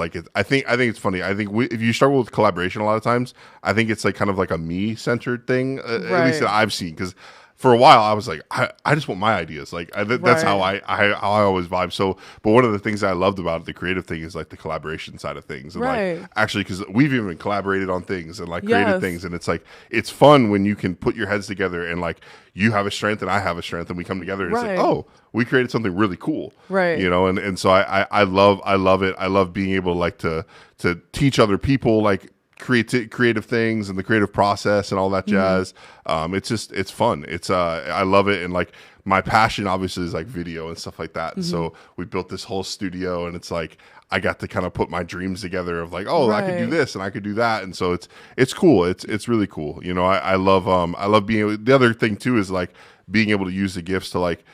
Like I think it's funny. I think if you struggle with collaboration a lot of times, I think it's like kind of like a me-centered thing, at least that I've seen. Because for a while I was like, I just want my ideas. Like that's how I always vibe. So, but one of the things I loved about the creative thing is like the collaboration side of things, and like actually because we've even collaborated on things and like created things, and it's like it's fun when you can put your heads together and like you have a strength and I have a strength and we come together and it's like, oh, we created something really cool, you know. And so I love it. I love being able like to teach other people like creative things and the creative process and all that jazz. It's fun. I love it. And like my passion obviously is like video and stuff like that. And so we built this whole studio, and it's like I got to kind of put my dreams together of like, oh, I could do this and I could do that. And so it's cool. It's really cool. You know, I love being able, the other thing too is like being able to use the gifts to like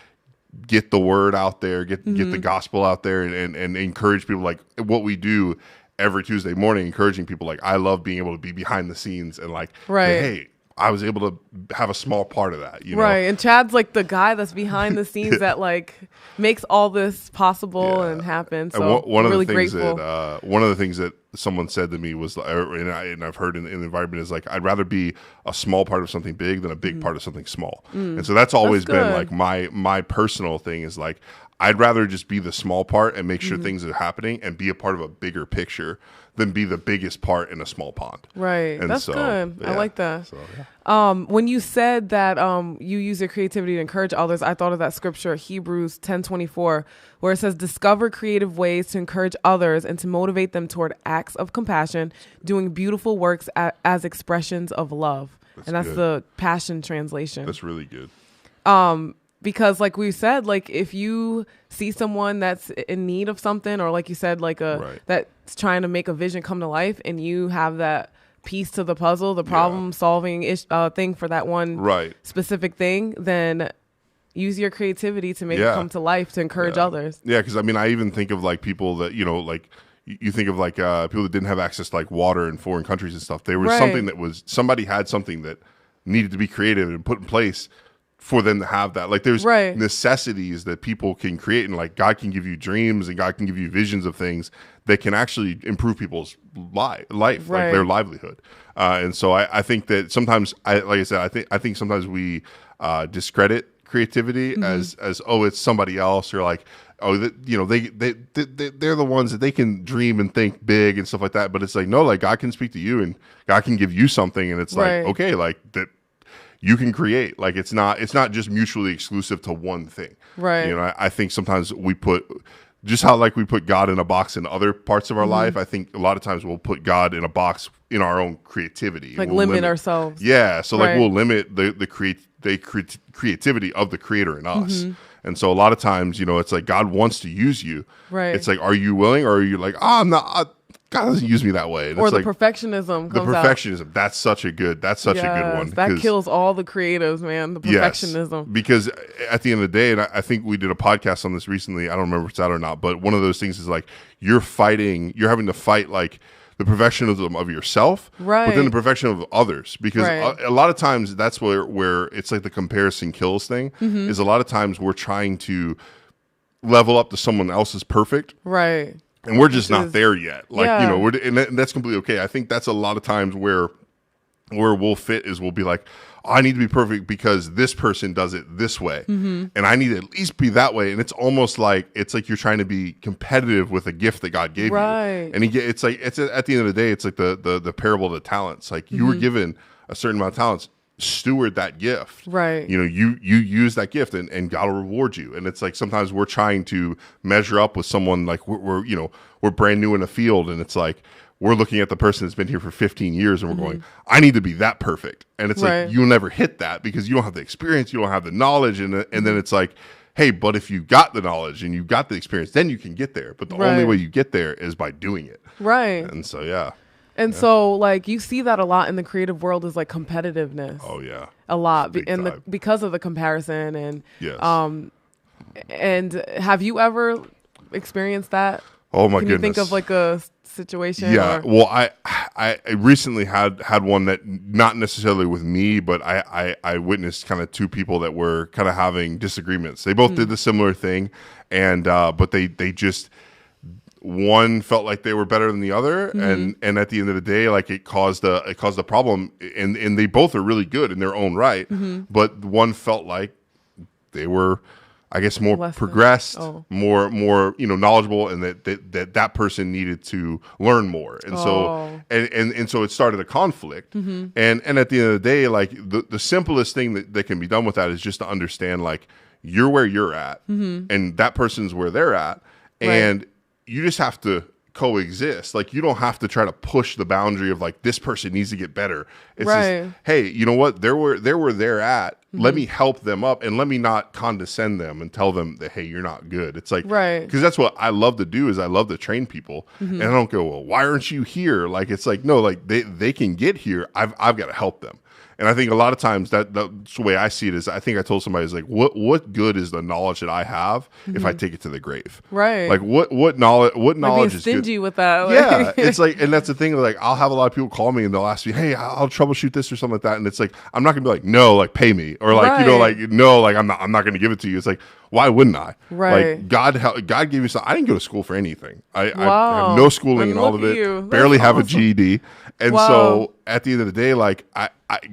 get the word out there, get the gospel out there, and encourage people. Like what we do every Tuesday morning, encouraging people. Like I love being able to be behind the scenes and like, say, hey, I was able to have a small part of that, you know? And Chad's like the guy that's behind the scenes that like makes all this possible and happen. So and one of really the things grateful. that one of the things that someone said to me was, and I've heard in the environment, is like I'd rather be a small part of something big than a big part of something small. And so that's always been like my personal thing is like I'd rather just be the small part and make sure things are happening and be a part of a bigger picture than be the biggest part in a small pond. Right. And that's good. I like that. So, when you said that you use your creativity to encourage others, I thought of that scripture, Hebrews 10:24, where it says, discover creative ways to encourage others and to motivate them toward acts of compassion, doing beautiful works as expressions of love. That's good. The Passion Translation. That's really good. Because like we said, like if you see someone that's in need of something, or like you said, like that's trying to make a vision come to life, and you have that piece to the puzzle, the problem solving thing for that one specific thing, then use your creativity to make it come to life, to encourage others. Yeah, because I mean, I even think of like people that, you know, like you think of like people that didn't have access to like water in foreign countries and stuff. There was something that was, somebody had something that needed to be created and put in place for them to have that. Like there's necessities that people can create, and like God can give you dreams and God can give you visions of things that can actually improve people's life, like their livelihood. And so I think that sometimes, like I said, I think sometimes we discredit creativity as oh, it's somebody else, or like, oh, you know, they're the ones that they can dream and think big and stuff like that. But it's like, no, like God can speak to you and God can give you something, and it's like, okay, like that you can create. Like it's not just mutually exclusive to one thing. Right. You know, I think sometimes we put, just how like we put God in a box in other parts of our life, I think a lot of times we'll put God in a box in our own creativity. Like limit ourselves. Yeah. So like we'll limit the creativity of the creator in us. And so a lot of times, you know, it's like God wants to use you. Right. It's like, are you willing, or are you like, oh, I'm not, God doesn't use me that way. And or it's the like, perfectionism comes out. That's such a good one. That kills all the creatives, man. The perfectionism. Yes, because at the end of the day, and I think we did a podcast on this recently, I don't remember if it's out or not, but one of those things is like you're having to fight like the perfectionism of yourself, but then the perfection of others. Because a lot of times that's where it's like the comparison kills thing, is a lot of times we're trying to level up to someone else's perfect. Right. And we're just not there yet. Like, you know, and that's completely okay. I think that's a lot of times where we'll fit is we'll be like, oh, I need to be perfect because this person does it this way. And I need to at least be that way. And it's almost like, it's like you're trying to be competitive with a gift that God gave you. And it's like, it's at the end of the day, it's like the parable of the talents. Like you were given a certain amount of talents. Steward that gift, right? You know, you use that gift, and God will reward you. And it's like sometimes we're trying to measure up with someone, like we're brand new in a field, and it's like we're looking at the person that's been here for 15 years, and we're going, I need to be that perfect. And it's like you'll never hit that because you don't have the experience, you don't have the knowledge, and then it's like, hey, but if you got the knowledge and you got the experience, then you can get there. But the only way you get there is by doing it, right? And so And so, like, you see that a lot in the creative world is like competitiveness. Oh yeah, a lot, because of the comparison and and have you ever experienced that? Oh my Can goodness! You think of like a situation? Yeah. Well, I recently had one that, not necessarily with me, but I witnessed kind of two people that were kind of having disagreements. They both did the similar thing, and but they just. one felt like they were better than the other, and at the end of the day, like it caused a problem, and they both are really good in their own right, but one felt like they were, I guess, more progressed, more knowledgeable, and that person needed to learn more, and so and so it started a conflict, and at the end of the day, like the simplest thing that can be done with that is just to understand, like, you're where you're at, and that person's where they're at, and you just have to coexist. Like, you don't have to try to push the boundary of like, this person needs to get better. It's just, hey, you know what? They're where they're at. Let me help them up, and let me not condescend them and tell them that, hey, you're not good. It's like, because that's what I love to do, is I love to train people, and I don't go, well, why aren't you here? Like, it's like, no, like they can get here. I've got to help them. And I think a lot of times that's the way I see it is, I think I told somebody, is like, what good is the knowledge that I have if I take it to the grave? Right. Like, what knowledge like is stingy good? with that. Yeah. It's like, and that's the thing, like, I'll have a lot of people call me and they'll ask me, hey, I'll troubleshoot this or something like that. And it's like, I'm not gonna be like, no, like, pay me, or like, like, no, like, I'm not gonna give it to you. It's like, why wouldn't I? Right. Like, God gave me something. I didn't go to school for anything. I have no schooling in all of it. Barely have a GED. And so at the end of the day, like,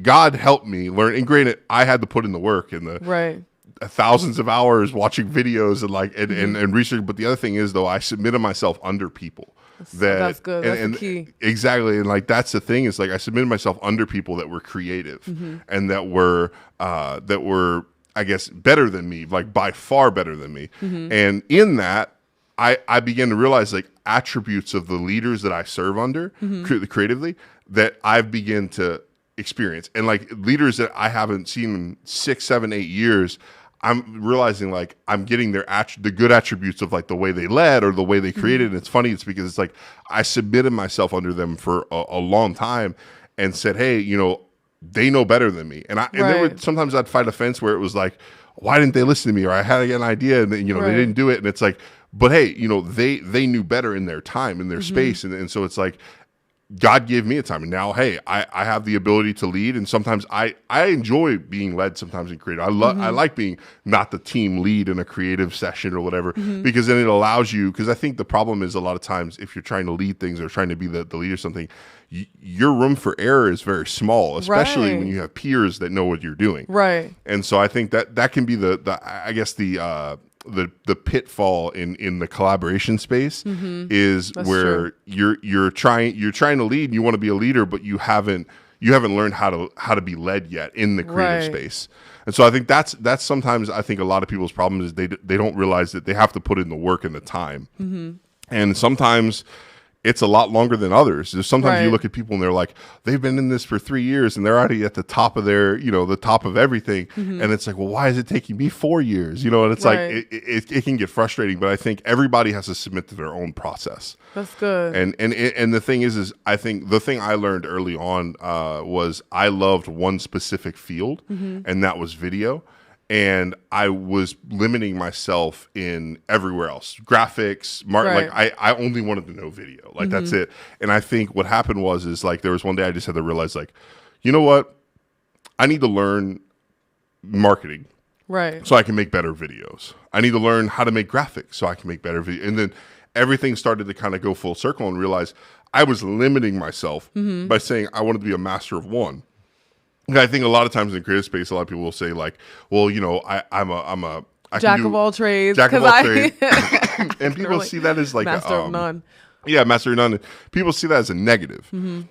God helped me learn. And granted, I had to put in the work and the thousands of hours watching videos and like and research. But the other thing is, though, I submitted myself under people. That's good. That's the key. Exactly. And like, that's the thing, is like, I submitted myself under people that were creative and that were I guess better than me, like by far better than me. And in that, I began to realize, like, attributes of the leaders that I serve under creatively that I've begun to experience, and like leaders that I haven't seen in 6, 7, 8 years. I'm realizing, like, I'm getting the good attributes of like the way they led or the way they created. And it's funny, it's because it's like I submitted myself under them for a long time and said, hey, you know, they know better than me. And there were sometimes I'd fight a fence where it was like, why didn't they listen to me? Or I had an idea and they didn't do it. And it's like, but hey, you know, they knew better in their time, in their space. And so it's like, God gave me a time, and now, hey, I have the ability to lead, and sometimes I enjoy being led sometimes in creative. I like being not the team lead in a creative session or whatever, because then it allows you, because I think the problem is a lot of times if you're trying to lead things or trying to be the leader of something, your room for error is very small, especially when you have peers that know what you're doing. Right. And so I think that can be the pitfall in the collaboration space is that's where true. you're trying to lead and you want to be a leader, but you haven't learned how to be led yet in the creative space. And so I think that's sometimes, I think a lot of people's problem is they don't realize that they have to put in the work and the time. And sometimes it's a lot longer than others. Sometimes you look at people and they're like, they've been in this for 3 years and they're already at the top of their, the top of everything. And it's like, well, why is it taking me 4 years? And it's like, it can get frustrating, but I think everybody has to submit to their own process. That's good. And the thing is I think the thing I learned early on was I loved one specific field, and that was video. And I was limiting myself in everywhere else, graphics, like I only wanted to know video, like that's it. And I think what happened is like, there was one day I just had to realize, like, you know what, I need to learn marketing, so I can make better videos. I need to learn how to make graphics so I can make better videos. And then everything started to kind of go full circle and realize I was limiting myself by saying I wanted to be a master of one. And I think a lot of times in the creative space, a lot of people will say, like, well, I'm a jack of all trades. Jack of all trades. And people see that as like master of none. Yeah, master of none. People see that as a negative. And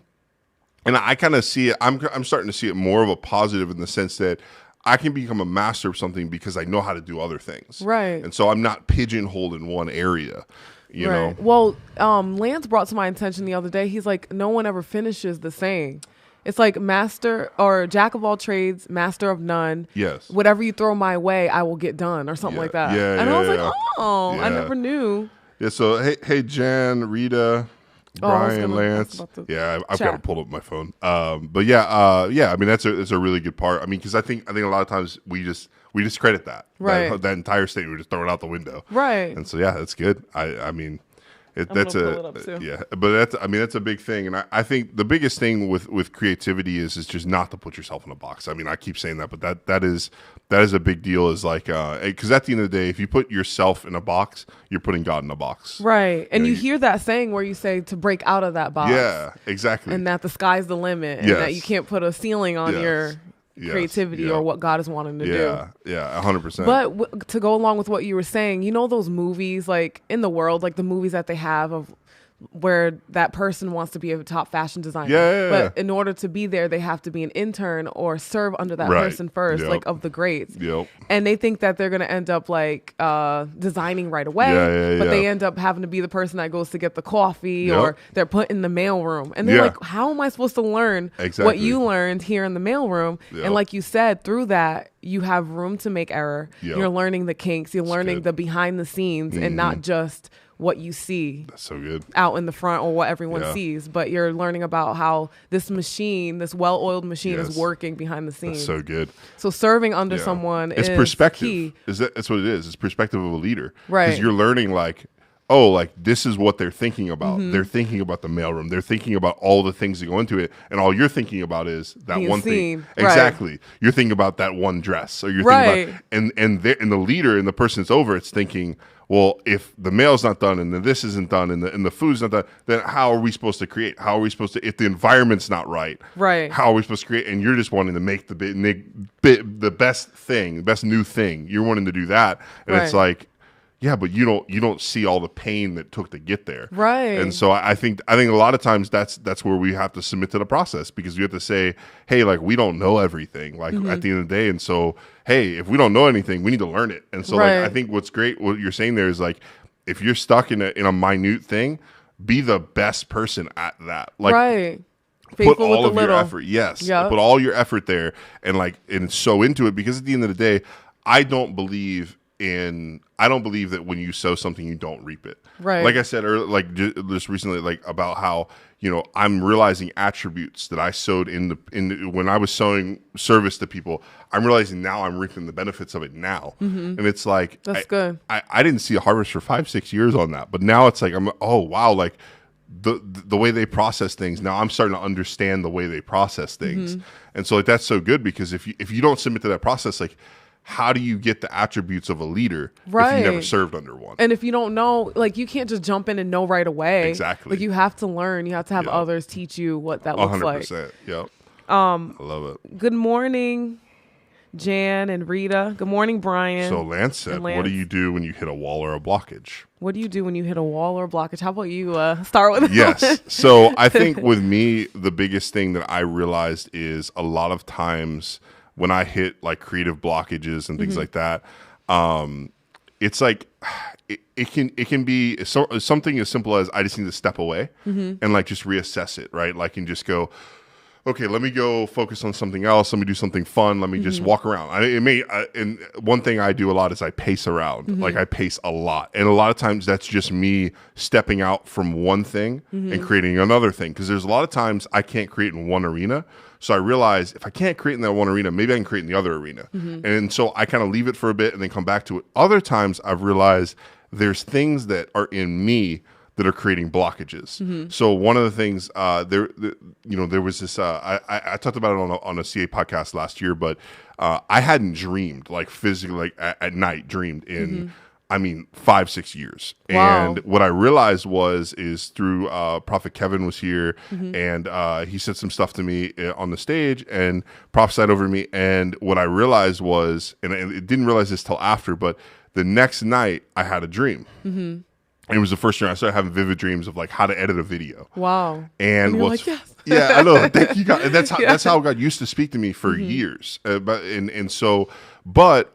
I kind of see it, I'm starting to see it more of a positive, in the sense that I can become a master of something because I know how to do other things. Right. And so I'm not pigeonholed in one area. You know? Well, Lance brought to my attention the other day, he's like, no one ever finishes the same. It's like master or jack of all trades, master of none. Yes. Whatever you throw my way, I will get done, or something like that. Yeah, and I was like, I never knew. Yeah. So hey, Jan, Rita, Brian, Lance. I've got it pulled up my phone. But yeah. I mean, that's a really good part. I mean, because I think a lot of times we discredit that. That entire statement, we just throw it out the window. Right. And so yeah, that's good. I mean, That's a big thing, and I think the biggest thing with creativity is just not to put yourself in a box. I mean, I keep saying that, but that is a big deal. Is like because at the end of the day, if you put yourself in a box, you're putting God in a box, right? And you hear that saying where you say to break out of that box, yeah, exactly, and that the sky's the limit, and that you can't put a ceiling on your creativity or what God is wanting to do. Yeah, 100%. But to go along with what you were saying, you know those movies like in the world, like the movies that they have of where that person wants to be a top fashion designer. But in order to be there, they have to be an intern or serve under that person first, like of the greats. And they think that they're going to end up like designing right away, but they end up having to be the person that goes to get the coffee or they're put in the mailroom. And they're like, how am I supposed to learn what you learned here in the mailroom? And like you said, through that, you have room to make error. You're learning the kinks. You're learning the behind the scenes and not just what you see. That's so good. Out in the front or what everyone sees, but you're learning about how this machine, this well-oiled machine is working behind the scenes. That's so good. So serving under someone is perspective. Key. That's what it is. It's perspective of a leader. Right. Because you're learning like, oh, like this is what they're thinking about. They're thinking about the mailroom. They're thinking about all the things that go into it. And all you're thinking about is that being one seen. thing. Exactly. You're thinking about that one dress. Or you're thinking about, and the leader and the person that's over, it's thinking, well, if the mail's not done and then this isn't done and the food's not done, then how are we supposed to create? How are we supposed to, if the environment's not right, how are we supposed to create? And you're just wanting to make the best thing, the best new thing. You're wanting to do that. And it's like, yeah, but you don't see all the pain that took to get there. Right. And so I think a lot of times that's where we have to submit to the process, because we have to say, hey, like we don't know everything, like at the end of the day. And so, hey, if we don't know anything, we need to learn it. And so like I think what's great, what you're saying there is like, if you're stuck in a minute thing, be the best person at that. Like put all of your effort. Yes. Put all your effort there and so into it, because at the end of the day, I don't believe that when you sow something, you don't reap it. Right. Like I said earlier, like just recently, like about how, I'm realizing attributes that I sowed when I was sowing service to people. I'm realizing now I'm reaping the benefits of it now. And it's like, that's good. I didn't see a harvest for 5-6 years on that, but now it's like, oh wow. Like the way they process things. Now I'm starting to understand the way they process things. And so like, that's so good, because if you don't submit to that process, like, how do you get the attributes of a leader if you never served under one? And if you don't know, like you can't just jump in and know right away. Exactly. Like you have to learn. You have to have others teach you what that looks 100%. like. 100%. Yep. I love it. Good morning, Jan and Rita. Good morning, Brian. So Lance said, what do you do when you hit a wall or a blockage? What do you do when you hit a wall or a blockage? How about you start with Yes. So I think with me, the biggest thing that I realized is a lot of times when I hit like creative blockages and things like that, it's like it can be something as simple as I just need to step away and like just reassess it, right? Like, and just go, okay, let me go focus on something else. Let me do something fun. Let me just walk around. And one thing I do a lot is I pace around. Like I pace a lot. And a lot of times that's just me stepping out from one thing and creating another thing. Because there's a lot of times I can't create in one arena. So I realize if I can't create in that one arena, maybe I can create in the other arena. And so I kind of leave it for a bit and then come back to it. Other times I've realized there's things that are in me that are creating blockages. So one of the things there was this. I talked about it on a CA podcast last year, but I hadn't dreamed like physically, like at night, dreamed in 5-6 years. Wow. And what I realized is through Prophet Kevin was here, and he said some stuff to me on the stage and prophesied over me. And what I realized was, and I didn't realize this till after, but the next night I had a dream. And it was the first time I started having vivid dreams of like how to edit a video. Wow. And you're like, yes. Yeah, I know. Thank you, God. And that's how God used to speak to me for years. But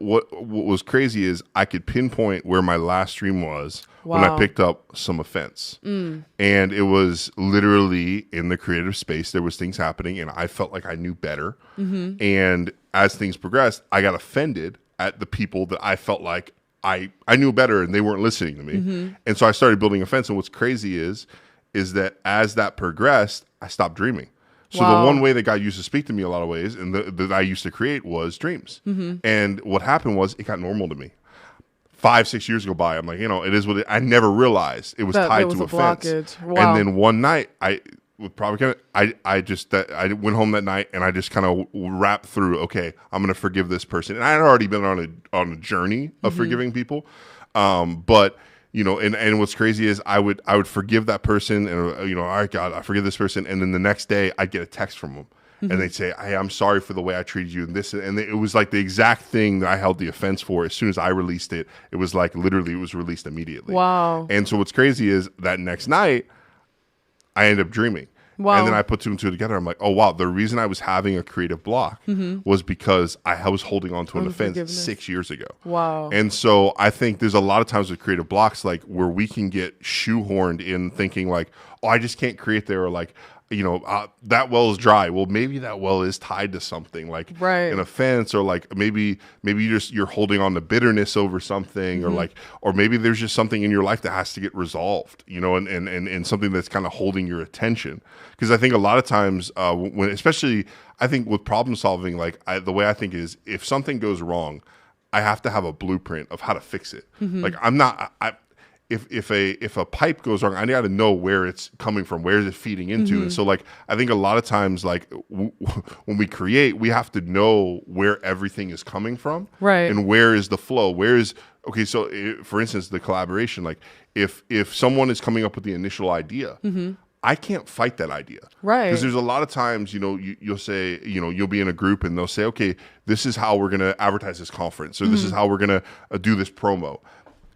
what was crazy is I could pinpoint where my last dream was when I picked up some offense. And it was literally in the creative space. There was things happening and I felt like I knew better. And as things progressed, I got offended at the people that I felt like I knew better and they weren't listening to me. And so I started building a fence. And what's crazy is that as that progressed, I stopped dreaming. So the one way that God used to speak to me a lot of ways and that I used to create was dreams. And what happened was it got normal to me. 5-6 years go by. I'm like, it is what I never realized it was tied to a fence. Wow. And then one night I went home that night and I just kind of wrapped through, okay, I'm going to forgive this person. And I had already been on a journey of forgiving people. But and what's crazy is I would forgive that person and, all right, God, I forgive this person. And then the next day I'd get a text from them. And they'd say, hey, I'm sorry for the way I treated you. And it was like the exact thing that I held the offense for. As soon as I released it, it was like literally it was released immediately. Wow. And so what's crazy is that next night, I ended up dreaming. Wow. And then I put two and two together. I'm like, oh, wow. The reason I was having a creative block was because I was holding on to an offense 6 years ago. Wow. And so I think there's a lot of times with creative blocks, like where we can get shoehorned in thinking like, oh, I just can't create there, or like, that well is dry. Well, maybe that well is tied to something like an offense, or like maybe you're holding on to bitterness over something, or maybe there's just something in your life that has to get resolved, and something that's kind of holding your attention. Because I think a lot of times when, especially I think with problem solving, like the way I think is if something goes wrong, I have to have a blueprint of how to fix it. Like if a pipe goes wrong, I got to know where it's coming from, where is it feeding into. And so like I think a lot of times like when we create, we have to know where everything is coming from, and where is the flow, so for instance, the collaboration, like if someone is coming up with the initial idea, I can't fight that idea, because there's a lot of times you'll say, you'll be in a group and they'll say, okay, this is how we're going to advertise this conference, or this is how we're going to do this promo.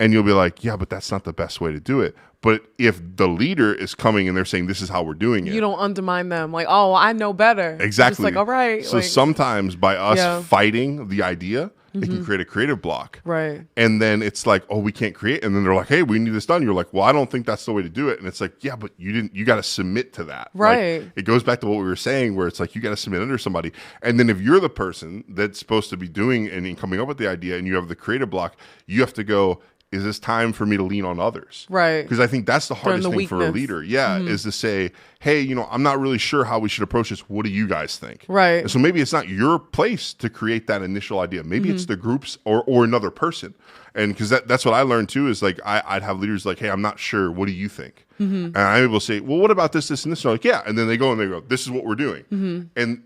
And you'll be like, yeah, but that's not the best way to do it. But if the leader is coming and they're saying, this is how we're doing it, you don't undermine them. Like, oh, I know better. Exactly. Just like, all right. So sometimes by us fighting the idea, it can create a creative block. Right. And then it's like, oh, we can't create. And then they're like, hey, we need this done. You're like, well, I don't think that's the way to do it. And it's like, yeah, but you got to submit to that. Right. Like, it goes back to what we were saying, where it's like, you got to submit under somebody. And then if you're the person that's supposed to be doing and coming up with the idea, and you have the creative block, you have to go, is this time for me to lean on others? Right. Because I think that's the hardest thing for a leader. Yeah. Is to say, hey, I'm not really sure how we should approach this. What do you guys think? Right. And so maybe it's not your place to create that initial idea. Maybe it's the group's or another person. And because that's what I learned too, is like, I'd have leaders like, hey, I'm not sure. What do you think? And I'm able to say, well, what about this, this, and this? And they're like, yeah. And then they go, this is what we're doing. And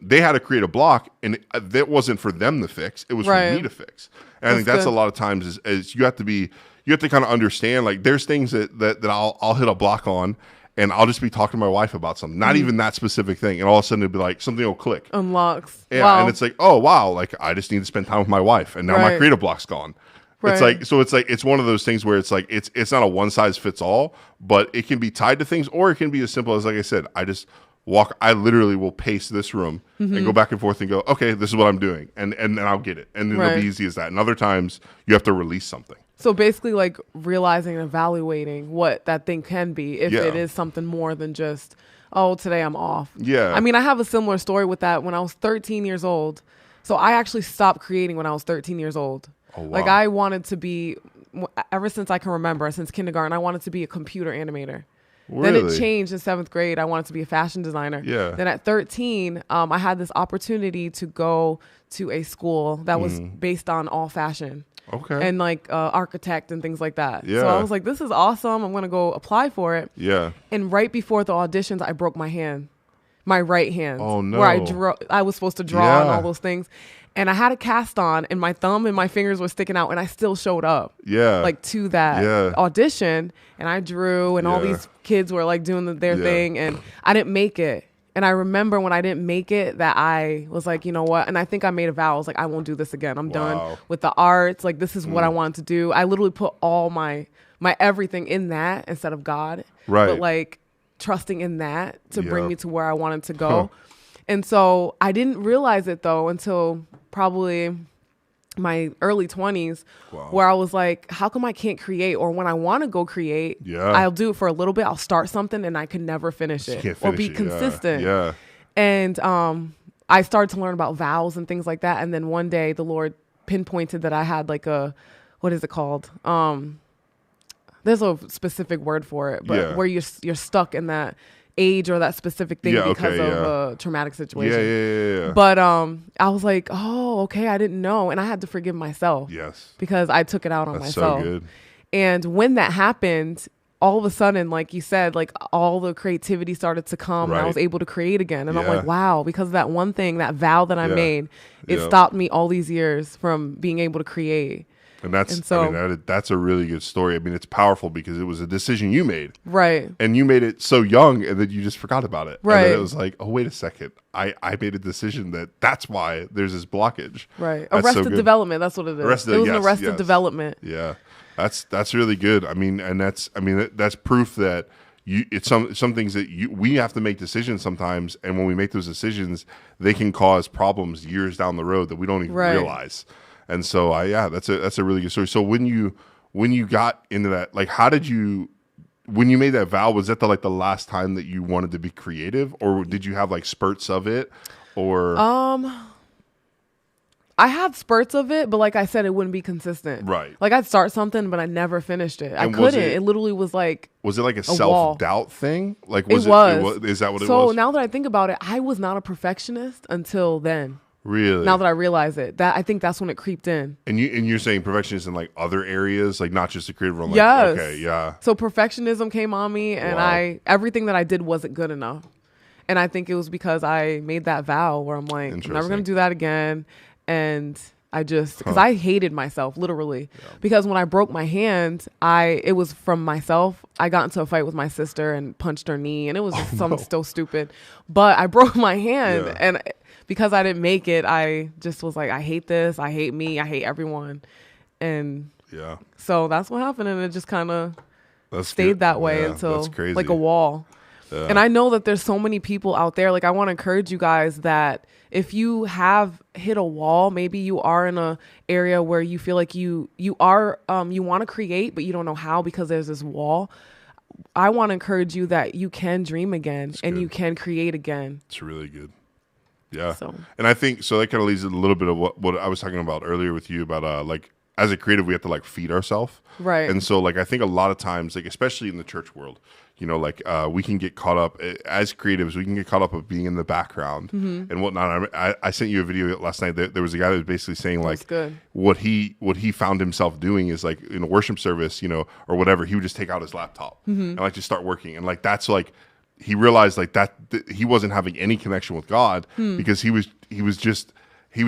they had to create a block, and that wasn't for them to fix. It was for me to fix. And I think that's a lot of times is you have to kind of understand, like there's things that I'll hit a block on, and I'll just be talking to my wife about something, not even that specific thing. And all of a sudden it'll be like something will click. Unlocks. Yeah. Wow. And it's like, oh wow, like I just need to spend time with my wife, and now my creative block's gone. It's like, it's one of those things where it's like, it's not a one size fits all, but it can be tied to things, or it can be as simple as, like I said, I literally will pace this room and go back and forth and go, okay, this is what I'm doing. And then I'll get it. And it'll be easy as that. And other times you have to release something. So basically like realizing and evaluating what that thing can be, if it is something more than just, oh, today I'm off. Yeah. I mean, I have a similar story with that. When I was 13 years old. So I actually stopped creating when I was 13 years old. Oh, wow. Like I wanted to be, ever since I can remember, since kindergarten, I wanted to be a computer animator. Really? Then it changed in 7th grade. I wanted to be a fashion designer. Yeah. Then at 13, I had this opportunity to go to a school that was based on all fashion. Okay. And like architect and things like that. Yeah. So I was like, this is awesome. I'm going to go apply for it. Yeah. And right before the auditions, I broke my hand, my right hand. Oh, no. Where I was supposed to draw and all those things. And I had a cast on, and my thumb and my fingers were sticking out, and I still showed up. Yeah. Like to that audition, and I drew, and all these kids were like doing their thing, and I didn't make it. And I remember when I didn't make it that I was like, you know what? And I think I made a vow. I was like, I won't do this again. I'm done with the arts. Like, this is what I wanted to do. I literally put all my everything in that instead of God. Right. But like trusting in that to bring me to where I wanted to go. Huh. And so I didn't realize it though until probably my early 20s, where I was like, how come I can't create? Or when I want to go create, I'll do it for a little bit. I'll start something and I can never finish it or be consistent. Yeah. And I started to learn about vows and things like that. And then one day the Lord pinpointed that I had like what is it called? There's a specific word for it, but where you're stuck in that age or that specific thing because of a traumatic situation. Yeah. But I was like, oh, okay, I didn't know. And I had to forgive myself. Yes. Because I took it out on myself. So good. And when that happened, all of a sudden, like you said, like all the creativity started to come and I was able to create again. And I'm like, wow, because of that one thing, that vow that I made, it stopped me all these years from being able to create. And that's a really good story. I mean, it's powerful because it was a decision you made. Right. And you made it so young and then you just forgot about it. Right. And then it was like, oh, wait a second. I made a decision that's why there's this blockage. Right. Arrested development. That's what it is. It was an arrested development. Yeah. That's really good. I mean, that's proof that it's some things that we have to make decisions sometimes. And when we make those decisions, they can cause problems years down the road that we don't even realize. And so that's a really good story. So when you got into that, like, how did you, when you made that vow, was that the last time that you wanted to be creative, or did you have like spurts of it, or? I had spurts of it, but like I said, it wouldn't be consistent. Right. Like I'd start something, but I never finished it. I couldn't. It literally was like. Was it like a self-doubt thing? Like was it? Is that what it was? So now that I think about it, I was not a perfectionist until then. Really? Now that I realize it, I think that's when it creeped in. And you're saying perfectionist in like other areas, like not just the creative realm. Yes. Okay. Yeah. So perfectionism came on me, and everything that I did wasn't good enough. And I think it was because I made that vow where I'm like, I'm never going to do that again. And I just, because I hated myself, literally. Yeah. Because when I broke my hand, it was from myself. I got into a fight with my sister and punched her knee, and it was just something so stupid. But I broke my hand, and because I didn't make it, I just was like, I hate this. I hate me. I hate everyone. And so that's what happened. And it just kind of stayed that way until like a wall. Yeah. And I know that there's so many people out there. Like, I want to encourage you guys that if you have hit a wall, maybe you are in a area where you feel like you want to create, but you don't know how because there's this wall. I want to encourage you that you can dream again and you can create again. It's really good. Yeah. And I think, so that kind of leads to a little bit of what I was talking about earlier with you about, like, as a creative, we have to like feed ourselves. Right. And so like, I think a lot of times, like, especially in the church world, you know, like we can get caught up as creatives, we can get caught up of being in the background and whatnot. I sent you a video last night. There was a guy that was basically saying like what he found himself doing is like in a worship service, you know, or whatever, he would just take out his laptop and like just start working. And like, that's like, he realized like that he wasn't having any connection with God because he was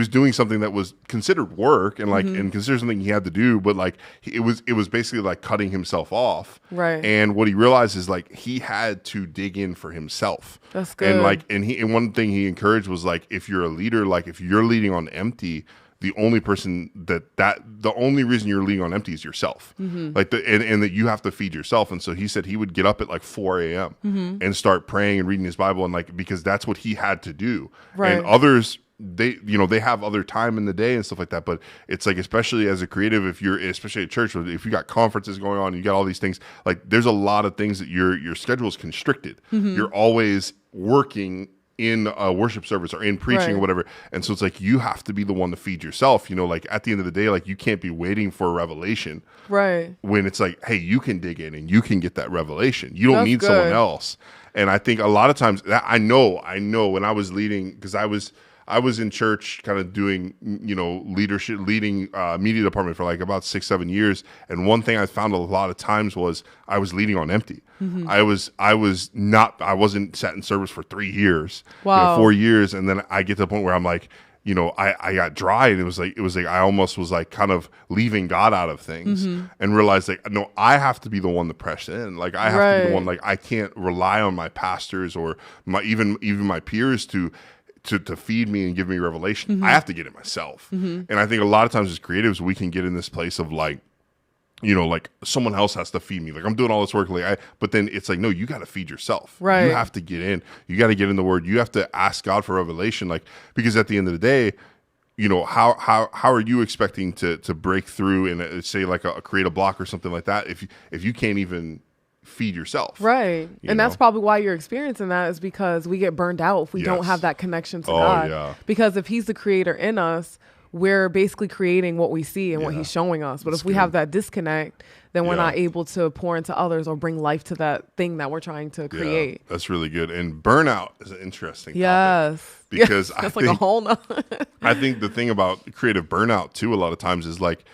doing something that was considered work and like and considered something he had to do, but like it was basically like cutting himself off. Right. And what he realized is like he had to dig in for himself. That's good. And like and one thing he encouraged was like, if you're a leader, like if you're leading on empty, the only person the only reason you're leading on empty is yourself. Like and that you have to feed yourself. And so he said he would get up at like 4 a.m. And start praying and reading his Bible, and like because that's what he had to do. Right. And others, they have other time in the day and stuff like that, but it's like, especially as a creative, especially at church, if you got conferences going on, you got all these things, like there's a lot of things that your schedule is constricted. You're always working in a worship service or in preaching or whatever, and so it's like you have to be the one to feed yourself. You know, like at the end of the day, like you can't be waiting for a revelation, right? When it's like, hey, you can dig in and you can get that revelation. You don't need someone else. And I think a lot of times that I know when I was leading, because I was in church kind of doing, you know, leadership, leading media department for like about 6-7 years. And one thing I found a lot of times was I was leading on empty. I wasn't sat in service for 3 years, 4 years. And then I get to the point where I'm like, you know, I got dry, and it was like I almost was like kind of leaving God out of things and realized like, no, I have to be the one to press in. Like I have to be the one, like I can't rely on my pastors or even my peers to feed me and give me revelation. I have to get it myself. And I think a lot of times as creatives, we can get in this place of like, you know, like someone else has to feed me. Like I'm doing all this work. But then it's like, no, you got to feed yourself. Right. You have to get in. You got to get in the word. You have to ask God for revelation. Like, because at the end of the day, you know, how are you expecting to break through and say like create a block or something like that if you can't even feed yourself? Right. And that's probably why you're experiencing that, is because we get burned out if we don't have that connection to God. Yeah. Because if he's the creator in us, we're basically creating what we see and what he's showing us. But if we have that disconnect, then we're not able to pour into others or bring life to that thing that we're trying to create. That's really good. And burnout is an interesting topic. Because that's like a whole nother. I think the thing about creative burnout too, a lot of times is like,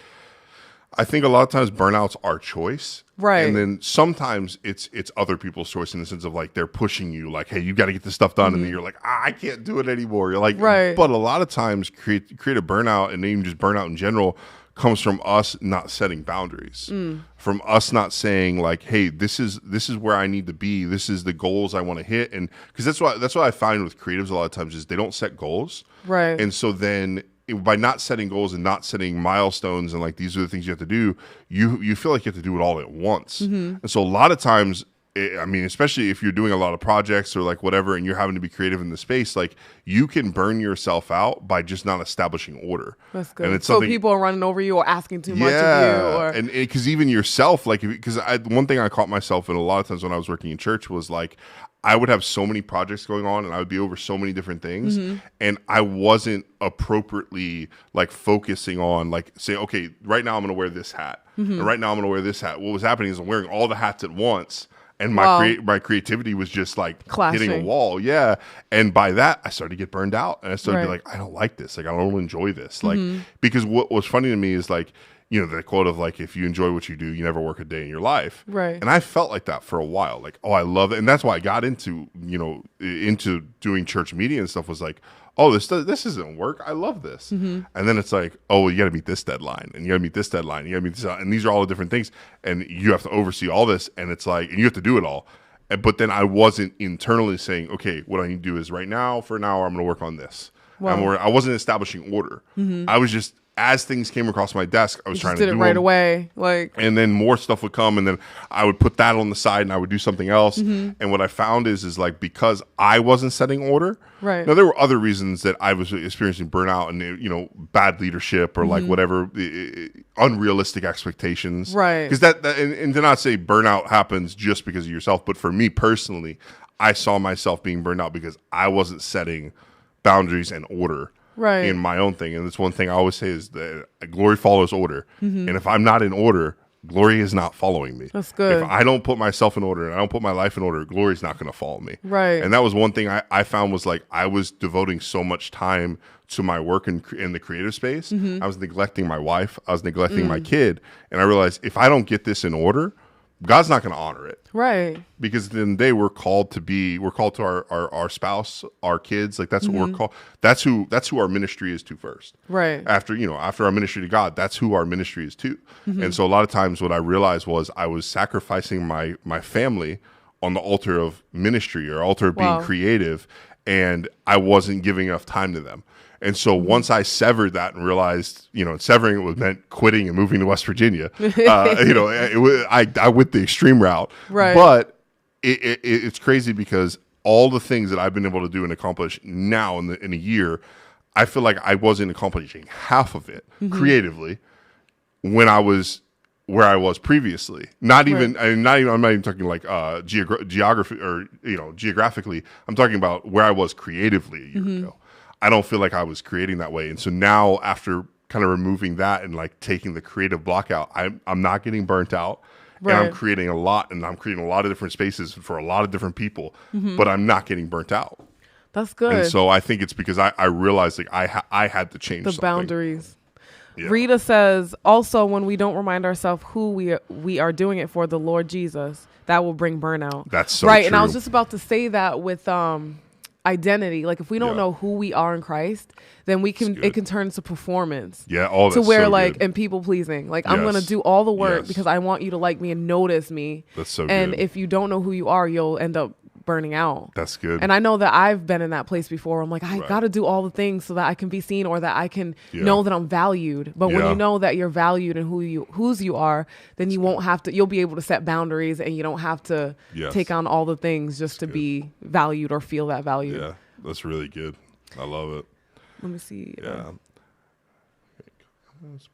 I think a lot of times burnout's our choice. Right. And then sometimes it's other people's choice in the sense of like they're pushing you like, hey, you got to get this stuff done. And then you're like, I can't do it anymore. You're like, but a lot of times creative burnout and even just burnout in general comes from us not setting boundaries, from us not saying like, hey, this is where I need to be. This is the goals I want to hit. And because that's what I find with creatives a lot of times is they don't set goals. Right. And so then by not setting goals and not setting milestones and like these are the things you have to do, you feel like you have to do it all at once. And so a lot of times, I mean, especially if you're doing a lot of projects or like whatever, and you're having to be creative in the space, like you can burn yourself out by just not establishing order. That's good. And it's so people are running over you or asking too much of you, or and because even yourself, like because one thing I caught myself in a lot of times when I was working in church was like I would have so many projects going on and I would be over so many different things, and I wasn't appropriately like focusing on like say, okay, right now I'm going to wear this hat, and right now I'm going to wear this hat. What was happening is I'm wearing all the hats at once. And my creativity was just like hitting a wall. Yeah. And by that, I started to get burned out. And I started to be like, I don't like this. Like, I don't enjoy this. Like, because what was funny to me is like, you know, the quote of like, if you enjoy what you do, you never work a day in your life. Right. And I felt like that for a while. Like, oh, I love it. And that's why I got into, you know, into doing church media and stuff was like, oh, this isn't work. I love this. And then it's like, oh, well, you got to meet this deadline and you got to meet this deadline. You got to meet this. And these are all the different things. And you have to oversee all this. And it's like, and you have to do it all. But then I wasn't internally saying, okay, what I need to do is right now for an hour, I'm going to work on this. Wow. I wasn't establishing order. I was just, as things came across my desk, I was trying to do it right away. Like, and then more stuff would come, and then I would put that on the side, and I would do something else. And what I found is like because I wasn't setting order. Right. Now there were other reasons that I was experiencing burnout and you know bad leadership or like whatever unrealistic expectations. Right. Because that and to not say burnout happens just because of yourself, but for me personally, I saw myself being burned out because I wasn't setting boundaries and order. Right. In my own thing. And it's one thing I always say is that glory follows order. And if I'm not in order, glory is not following me. That's good. If I don't put myself in order and I don't put my life in order, glory's not going to follow me. Right. And that was one thing I found was like I was devoting so much time to my work in the creative space. I was neglecting my wife. I was neglecting my kid. And I realized if I don't get this in order, God's not going to honor it. Right. Because at the end of the day, we're called to our spouse, our kids. Like that's what we're called. That's who our ministry is to first. Right. After our ministry to God, that's who our ministry is to. And so a lot of times what I realized was I was sacrificing my family on the altar of ministry or altar of being creative, and I wasn't giving enough time to them. And so once I severed that and realized, you know, severing it was meant quitting and moving to West Virginia, you know, I went the extreme route. Right. But it's crazy because all the things that I've been able to do and accomplish now in a year, I feel like I wasn't accomplishing half of it creatively when I was where I was previously. I'm not even talking like geography or, you know, geographically. I'm talking about where I was creatively a year ago. I don't feel like I was creating that way. And so now after kind of removing that and like taking the creative block out, I'm not getting burnt out. Right. And I'm creating a lot of different spaces for a lot of different people, but I'm not getting burnt out. That's good. And so I think it's because I realized like I had to change the boundaries. Yeah. Rita says, also when we don't remind ourselves who we are doing it for, the Lord Jesus, that will bring burnout. That's so right. true. And I was just about to say that with identity. Like if we don't know who we are in Christ, then it can turn to performance. Yeah, all that to where so like good. And people pleasing. Like I'm gonna do all the work because I want you to like me and notice me. That's so and good. If you don't know who you are, you'll end up burning out. That's good. And I know that I've been in that place before. I'm like, I got to do all the things so that I can be seen or that I can know that I'm valued. But when you know that you're valued and whose you are, then you won't have to, you'll be able to set boundaries and you don't have to take on all the things just to be valued or feel that value. Yeah, that's really good. I love it. Let me see. Yeah.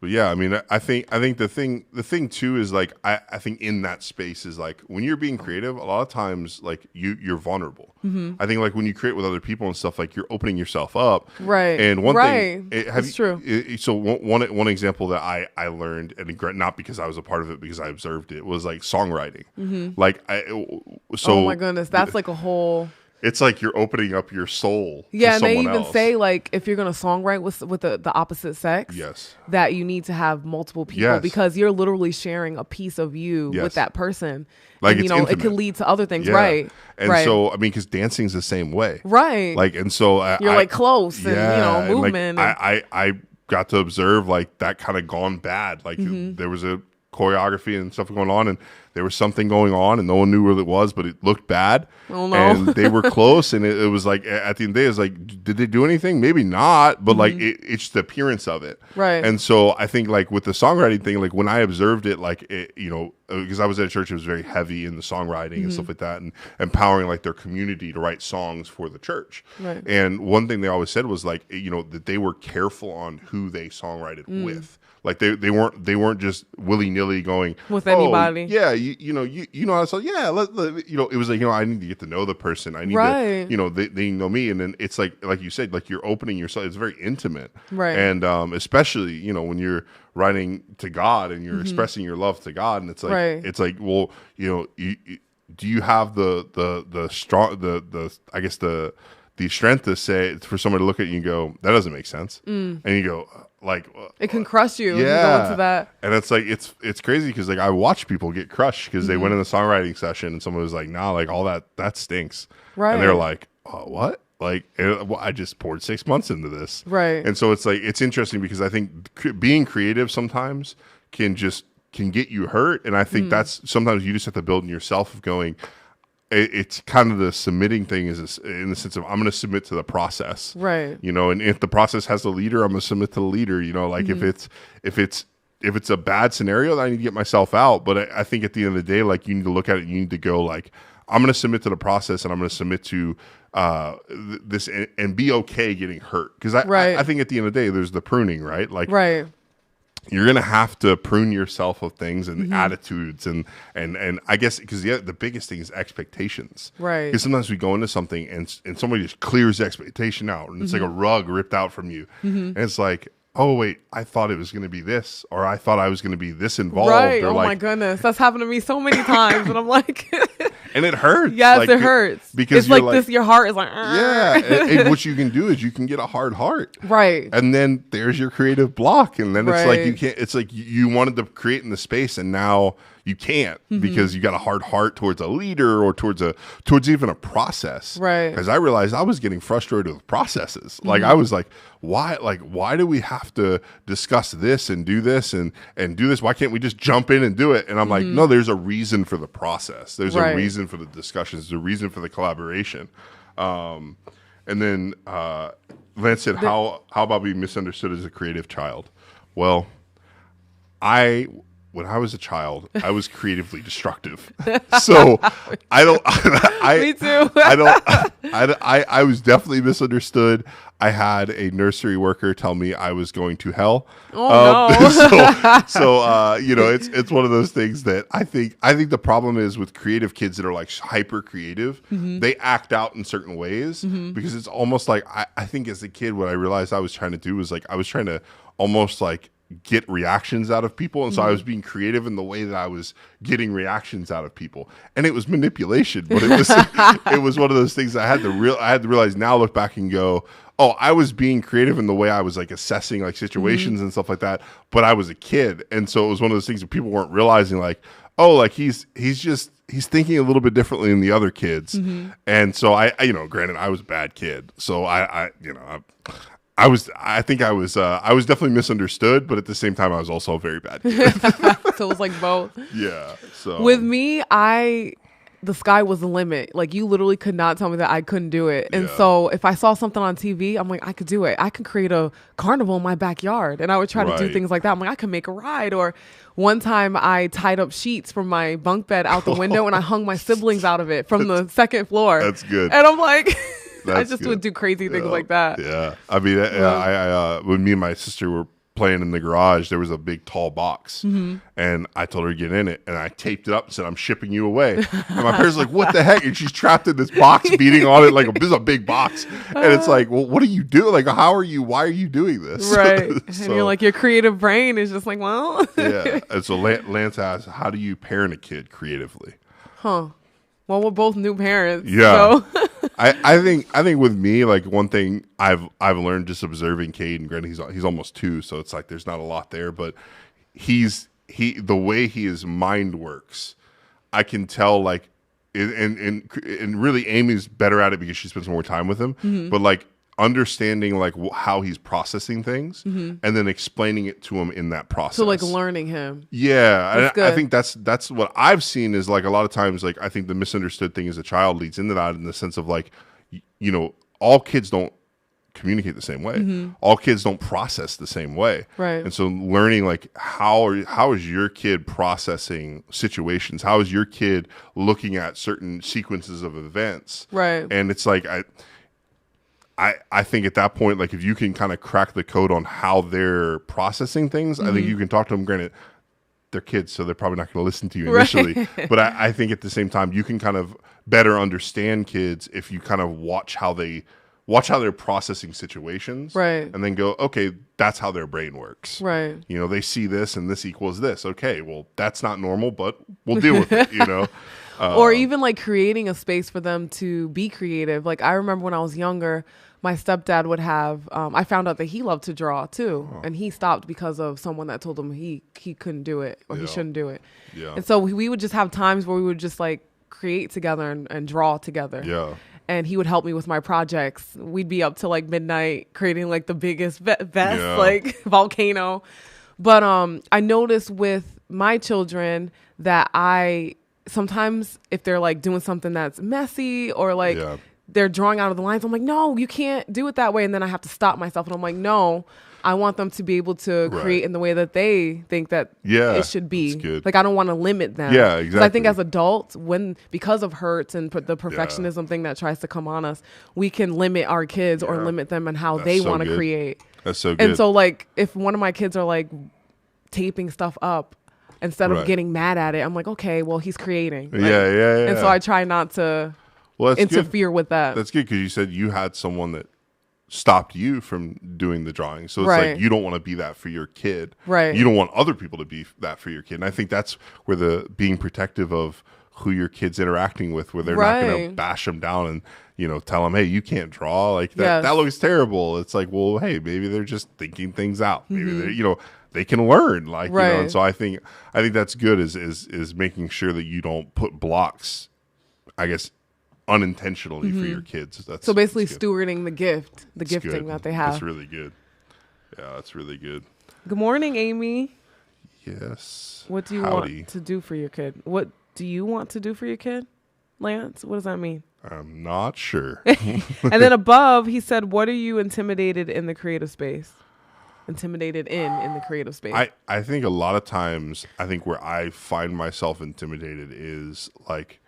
But yeah, I mean, I think the thing too is like I think in that space is like when you're being creative, a lot of times like you're vulnerable. I think like when you create with other people and stuff, like you're opening yourself up. Right. And one thing, it's true. So one example that I learned, and not because I was a part of it, because I observed it, was like songwriting. Like oh my goodness, that's like a whole. It's like you're opening up your soul. Yeah, to and they even else. say like if you're gonna songwrite with the opposite sex, yes, that you need to have multiple people because you're literally sharing a piece of you with that person. Like and, intimate. It could lead to other things, right? And so I mean, because dancing's the same way, right? Like, and so you're like close, and movement. And I got to observe like that kind of gone bad. Like there was a choreography and stuff going on, and there was something going on, and no one knew what it was, but it looked bad. Oh, no. And they were close, and it was like at the end of the day, it was like, did they do anything? Maybe not, but like it's the appearance of it, right? And so I think like with the songwriting thing, like when I observed it, like because I was at a church that was very heavy in the songwriting and stuff like that, and empowering like their community to write songs for the church. Right. And one thing they always said was like that they were careful on who they songwrited with. Like they weren't just willy-nilly going with anybody. Yeah, you know how to song. Yeah, it was like I need to get to know the person. I need to they know me, and then it's like you said, like you're opening yourself. It's very intimate, right? And especially when you're writing to God and you're expressing your love to God, and it's like it's like well do you have the strong I guess the strength to say for someone to look at you and go that doesn't make sense, and you go. Like it can crush you. Yeah, if you go into that. And it's like it's crazy because like I watch people get crushed because they went in the songwriting session and someone was like, "Nah, like all that stinks." Right. And they're like, "Oh, what?" Like I just poured 6 months into this. Right. And so it's like it's interesting because I think being creative sometimes can get you hurt, and I think that's sometimes you just have to build in yourself of going. It's kind of the submitting thing is in the sense of I'm going to submit to the process, right? And if the process has a leader, I'm going to submit to the leader. Like if it's a bad scenario, then I need to get myself out. But I think at the end of the day, like you need to look at it. You need to go like I'm going to submit to the process, and I'm going to submit to this and be okay getting hurt because I think at the end of the day, there's the pruning, right? Like right. You're going to have to prune yourself of things and attitudes and I guess because the biggest thing is expectations. Right. Because sometimes we go into something and somebody just clears the expectation out and it's like a rug ripped out from you. And it's like, oh, wait, I thought it was going to be this or I thought I was going to be this involved. Right. Or oh, my goodness. That's happened to me so many times. And I'm like... And it hurts. Yes, it hurts. Because it's like this, your heart is like... Yeah. and what you can do is you can get a hard heart. Right. And then there's your creative block. And then it's like you can't... It's like you wanted to create in the space and now you can't because you got a hard heart towards a leader or towards even a process. Right. Because I realized I was getting frustrated with processes. Like I was like, why do we have to discuss this and do this and do this? Why can't we just jump in and do it? And I'm like, no, there's a reason for the process. There's a reason for the discussions. There's a reason for the collaboration. And then Lance said, how about being misunderstood as a creative child? Well, when I was a child, I was creatively destructive. So Me too. I was definitely misunderstood. I had a nursery worker tell me I was going to hell. Oh no. So it's one of those things that I think the problem is with creative kids that are like hyper creative. They act out in certain ways because it's almost like I think as a kid what I realized I was trying to do was like I was trying to almost like get reactions out of people, and so I was being creative in the way that I was getting reactions out of people, and it was manipulation. But it was one of those things I had to realize now, look back and go, oh, I was being creative in the way I was like assessing like situations and stuff like that. But I was a kid, and so it was one of those things that people weren't realizing, like, oh, like he's thinking a little bit differently than the other kids, and so I granted I was a bad kid, so I was definitely misunderstood, but at the same time, I was also a very bad kid. So it was like both. Yeah. So with me, the sky was the limit. Like you literally could not tell me that I couldn't do it. And so if I saw something on TV, I'm like, I could do it. I could create a carnival in my backyard. And I would try to do things like that. I'm like, I can make a ride. Or one time I tied up sheets from my bunk bed out the window and I hung my siblings out of it from the second floor. That's good. And I'm like... I just good. would do crazy things like that. Yeah. I mean, I when me and my sister were playing in the garage, there was a big tall box, and I told her to get in it, and I taped it up and said, "I'm shipping you away." And my parents were like, "What the heck?" And she's trapped in this box, beating on it like this is a big box, and it's like, well, what are you doing? Like, how are you? Why are you doing this? Right. So, and you're like, your creative brain is just like, well, yeah. And so Lance asked, "How do you parent a kid creatively?" Huh. Well, we're both new parents. Yeah. So. I think with me, like, one thing I've learned just observing Cade, and granted he's almost 2, so it's like there's not a lot there, but the way his mind works, I can tell, like, and really Amy's better at it because she spends more time with him, but like understanding like how he's processing things and then explaining it to him in that process. So like learning him. Yeah. I think that's what I've seen is like a lot of times, like I think the misunderstood thing as a child leads into that in the sense of like, you know, all kids don't communicate the same way. All kids don't process the same way. Right. And so learning like how is your kid processing situations? How is your kid looking at certain sequences of events? Right. And it's like I think at that point, like if you can kind of crack the code on how they're processing things, I think you can talk to them. Granted, they're kids, so they're probably not going to listen to you initially. Right. But I think at the same time, you can kind of better understand kids if you kind of watch how they're processing situations, right? And then go, okay, that's how their brain works, right? You know, they see this and this equals this. Okay, well, that's not normal, but we'll deal with it, you know. Or even like creating a space for them to be creative. Like I remember when I was younger, my stepdad would have, I found out that he loved to draw too. And he stopped because of someone that told him he couldn't do it or he shouldn't do it. Yeah. And so we would just have times where we would just like create together and draw together. Yeah. And he would help me with my projects. We'd be up till like midnight creating like the biggest vest, like volcano. But I noticed with my children that I sometimes if they're like doing something that's messy or like they're drawing out of the lines, I'm like, no, you can't do it that way. And then I have to stop myself. And I'm like, no, I want them to be able to create in the way that they think that it should be. Like, I don't want to limit them. Yeah, exactly. I think as adults, because of hurts and the perfectionism thing that tries to come on us, we can limit our kids or limit them and how they want to create. That's so good. And so, like, if one of my kids are, like, taping stuff up, instead of getting mad at it, I'm like, okay, well, he's creating. Like, And so I try not to interfere with that. That's good because you said you had someone that stopped you from doing the drawing. So it's like you don't want to be that for your kid. Right. You don't want other people to be that for your kid. And I think that's where the being protective of who your kid's interacting with, where they're not going to bash them down and, you know, tell them, hey, you can't draw. Like that looks terrible. It's like, well, hey, maybe they're just thinking things out. Maybe they're, you know, they can learn, like, you know. And so I think that's good is making sure that you don't put blocks, I guess, unintentionally for your kids. That's so basically stewarding the gifting that they have. That's really good. Yeah, that's really good. Good morning, Amy. Yes. What do you want to do for your kid? What do you want to do for your kid, Lance? What does that mean? I'm not sure. And then above, he said, what are you intimidated in the creative space? Intimidated in the creative space. I think a lot of times, I think where I find myself intimidated is like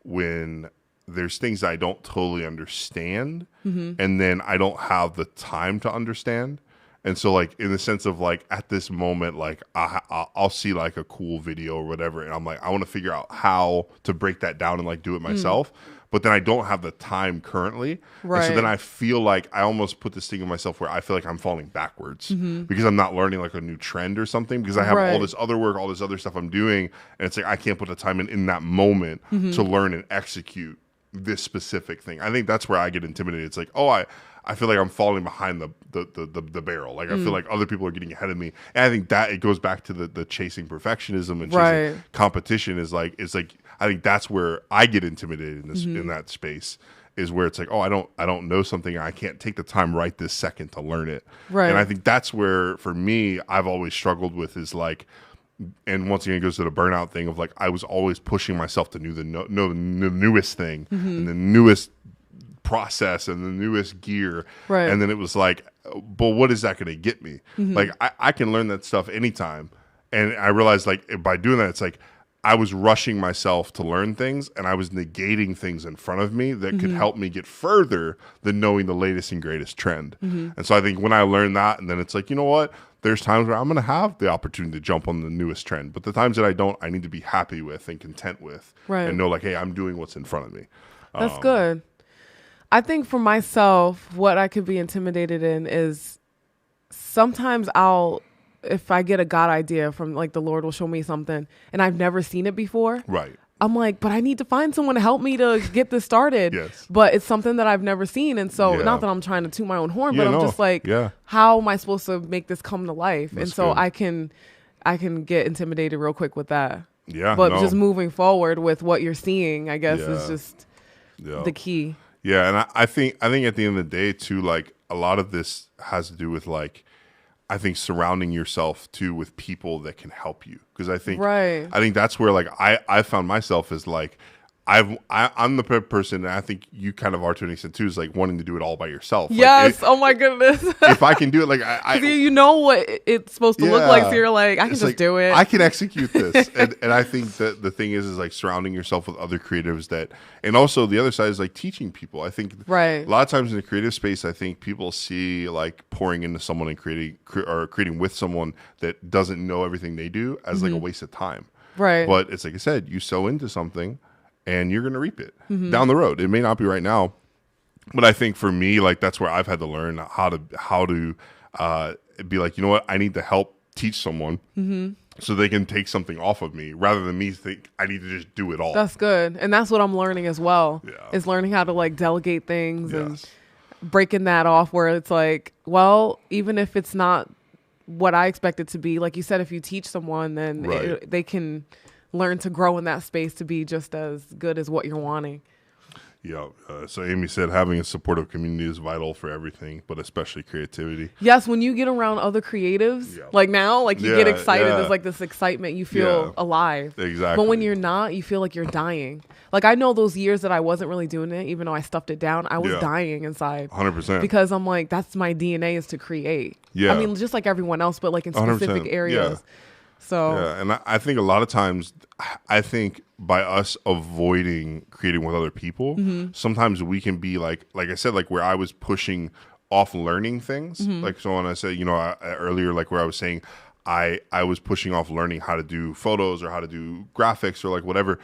when there's things I don't totally understand, and then I don't have the time to understand. And so, like, in the sense of, like, at this moment, like, I'll see, like, a cool video or whatever, and I'm like, I want to figure out how to break that down and, like, do it myself. But then I don't have the time currently. Right. And so then I feel like I almost put this thing in myself where I feel like I'm falling backwards because I'm not learning, like, a new trend or something because I have all this other work, all this other stuff I'm doing, and it's like I can't put the time in that moment to learn and execute this specific thing. I think that's where I get intimidated. It's like, oh, I feel like I'm falling behind the barrel. Like I feel like other people are getting ahead of me. And I think that it goes back to the chasing perfectionism and chasing competition is like, it's like, I think that's where I get intimidated in this, in that space is where it's like, oh, I don't know something. I can't take the time right this second to learn it. Right. And I think that's where, for me, I've always struggled with is like, and once again, it goes to the burnout thing of like, I was always pushing myself to know the newest thing and the newest process and the newest gear. Right. And then it was like, but what is that going to get me? Like, I can learn that stuff anytime. And I realized like by doing that, it's like, I was rushing myself to learn things, and I was negating things in front of me that could help me get further than knowing the latest and greatest trend. And so I think when I learned that, and then it's like, you know what? There's times where I'm going to have the opportunity to jump on the newest trend, but the times that I don't, I need to be happy with and content with, and know like, hey, I'm doing what's in front of me. That's good. I think for myself, what I could be intimidated in is sometimes if I get a God idea from like the Lord will show me something and I've never seen it before. Right. I'm like, but I need to find someone to help me to get this started. Yes. But it's something that I've never seen. And so not that I'm trying to toot my own horn, but I'm just like, how am I supposed to make this come to life? That's and so good. I can get intimidated real quick with that. Yeah. But just moving forward with what you're seeing, I guess is just the key. Yeah. And I think at the end of the day too, like a lot of this has to do with like, I think surrounding yourself too with people that can help you. Because I think that's where like I found myself as like I'm the person, and I think you kind of are to an extent too, is like wanting to do it all by yourself. Yes. Like oh my goodness. If I can do it, like you know what it's supposed to look like, so you're like, I can just do it. I can execute this. and I think that the thing is like surrounding yourself with other creatives that, and also the other side is like teaching people. I think a lot of times in the creative space, I think people see like pouring into someone and creating with someone that doesn't know everything they do as like a waste of time. Right. But it's like I said, you sow into something, and you're going to reap it down the road. It may not be right now, but I think for me, like that's where I've had to learn how to be like, you know what, I need to help teach someone so they can take something off of me rather than me think I need to just do it all. That's good. And that's what I'm learning as well, is learning how to like delegate things and breaking that off where it's like, well, even if it's not what I expect it to be, like you said, if you teach someone, then they can learn to grow in that space to be just as good as what you're wanting. Yeah. So Amy said having a supportive community is vital for everything, but especially creativity. Yes. When you get around other creatives, like now, like you get excited. There's like this excitement. You feel alive. Exactly. But when you're not, you feel like you're dying. Like I know those years that I wasn't really doing it, even though I stuffed it down, I was dying inside. 100%. Because I'm like, that's my DNA is to create. Yeah. I mean, just like everyone else, but like in specific areas. Yeah. So and I think a lot of times, I think by us avoiding creating with other people, sometimes we can be like I said, like where I was pushing off learning things. Like so when I said, you know, earlier, like where I was saying I was pushing off learning how to do photos or how to do graphics or like whatever.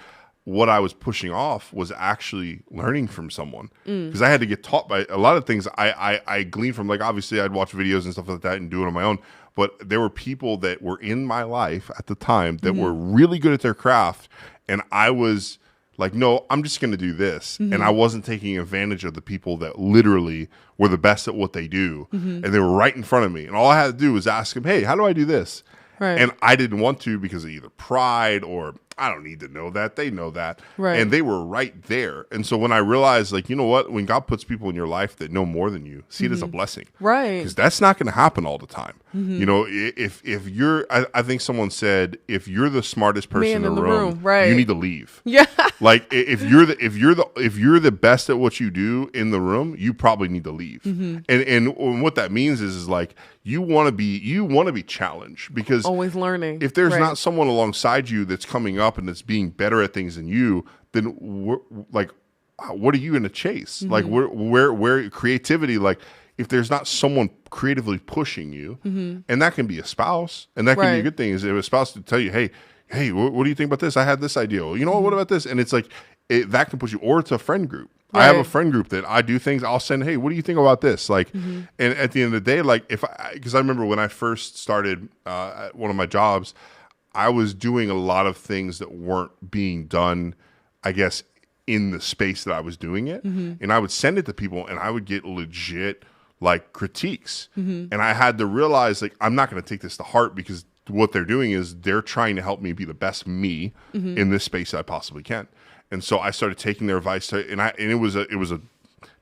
What I was pushing off was actually learning from someone, because I had to get taught by a lot of things. I gleaned from, like, obviously I'd watch videos and stuff like that and do it on my own. But there were people that were in my life at the time that were really good at their craft. And I was like, no, I'm just going to do this. And I wasn't taking advantage of the people that literally were the best at what they do. And they were right in front of me. And all I had to do was ask them, hey, how do I do this? Right. And I didn't want to because of either pride or I don't need to know that. They know that. Right. And they were right there. And so when I realized, like, you know what? When God puts people in your life that know more than you, see it as a blessing. Right. Because that's not going to happen all the time. You know, if you're, I think someone said, if you're the smartest person in the room, right, you need to leave. Yeah. Like if you're the best at what you do in the room, you probably need to leave. And what that means is like, you want to be challenged, because always learning. If there's not someone alongside you that's coming up and that's being better at things than you, then what are you going to chase? Like where creativity, like if there's not someone creatively pushing you, and that can be a spouse, and that can be a good thing, is if a spouse to tell you, hey, what do you think about this? I had this idea. Well, you know what about this? And it's like, that can push you, or it's a friend group. I have a friend group that I do things. I'll send, hey, what do you think about this? Like, and at the end of the day, like because I remember when I first started at one of my jobs, I was doing a lot of things that weren't being done, I guess, in the space that I was doing it. And I would send it to people and I would get legit like critiques. And I had to realize, like, I'm not going to take this to heart, because what they're doing is they're trying to help me be the best me in this space that I possibly can. And so I started taking their advice and it was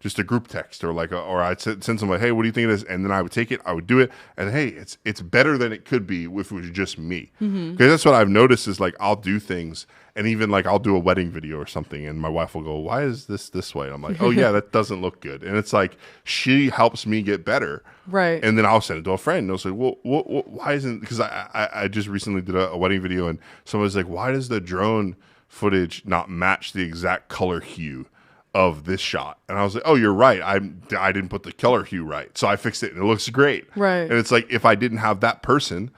just a group text or or I'd send someone like, hey, what do you think of this? And then I would take it, I would do it, and hey, it's better than it could be if it was just me. Because that's what I've noticed is like I'll do things, and even like I'll do a wedding video or something, and my wife will go, why is this way? And I'm like, oh yeah, that doesn't look good. And it's like she helps me get better. Right. And then I'll send it to a friend, and they'll say, well, why isn't, because I just recently did a wedding video, and someone was like, why does the drone footage not match the exact color hue of this shot? And I was like, oh, you're right. I didn't put the color hue right. So I fixed it and it looks great. Right. And it's like, if I didn't have that person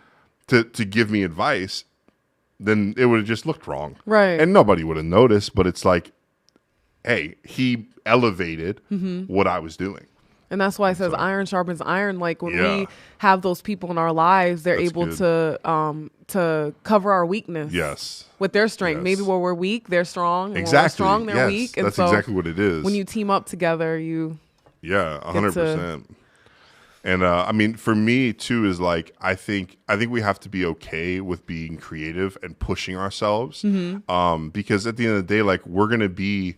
to give me advice, then it would have just looked wrong. Right. And nobody would have noticed, but it's like, hey, he elevated what I was doing. And that's why it says iron sharpens iron. Like when we have those people in our lives, they're able to cover our weakness. Yes. With their strength. Yes. Maybe where we're weak, they're strong. And exactly. When we're strong, they're weak. And that's exactly what it is. When you team up together, you 100%. And I mean, for me too, is like I think we have to be okay with being creative and pushing ourselves. Because at the end of the day, like we're gonna be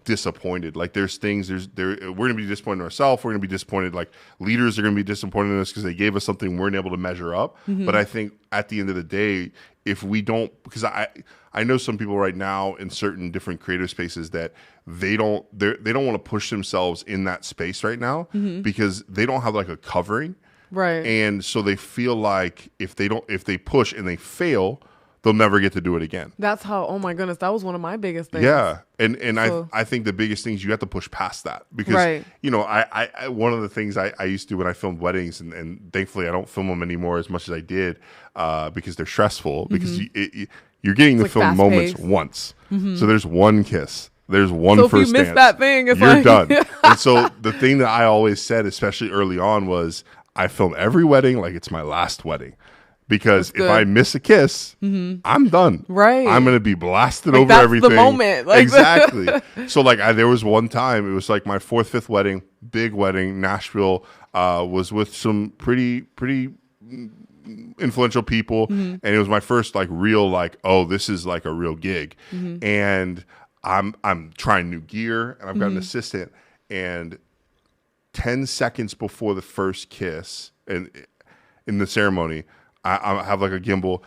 disappointed. Like we're gonna be disappointed in ourselves. We're gonna be disappointed. Like leaders are gonna be disappointed in us because they gave us something we weren't able to measure up. But I think at the end of the day, if we don't, because I know some people right now in certain different creative spaces that they don't want to push themselves in that space right now because they don't have like a covering. Right. And so they feel like if they push and they fail, they'll never get to do it again. That's how, oh my goodness, that was one of my biggest things. Yeah. And so, I think the biggest thing is you have to push past that because, you know, I one of the things I used to do when I filmed weddings, and thankfully I don't film them anymore as much as I did because they're stressful because you're getting to film moments once. So there's one kiss. There's one first dance. So if you miss that thing, it's you're done. And so the thing that I always said, especially early on, was I film every wedding like it's my last wedding. Because if I miss a kiss, I'm done. Right. I'm going to be blasted like over that's everything. The moment. Like exactly. So like there was one time, it was like my 4th, 5th wedding, big wedding, Nashville, was with some pretty influential people. And it was my first like real, like, oh, this is like a real gig. And I'm trying new gear, and I've got an assistant, and 10 seconds before the first kiss and in the ceremony, I have like a gimbal.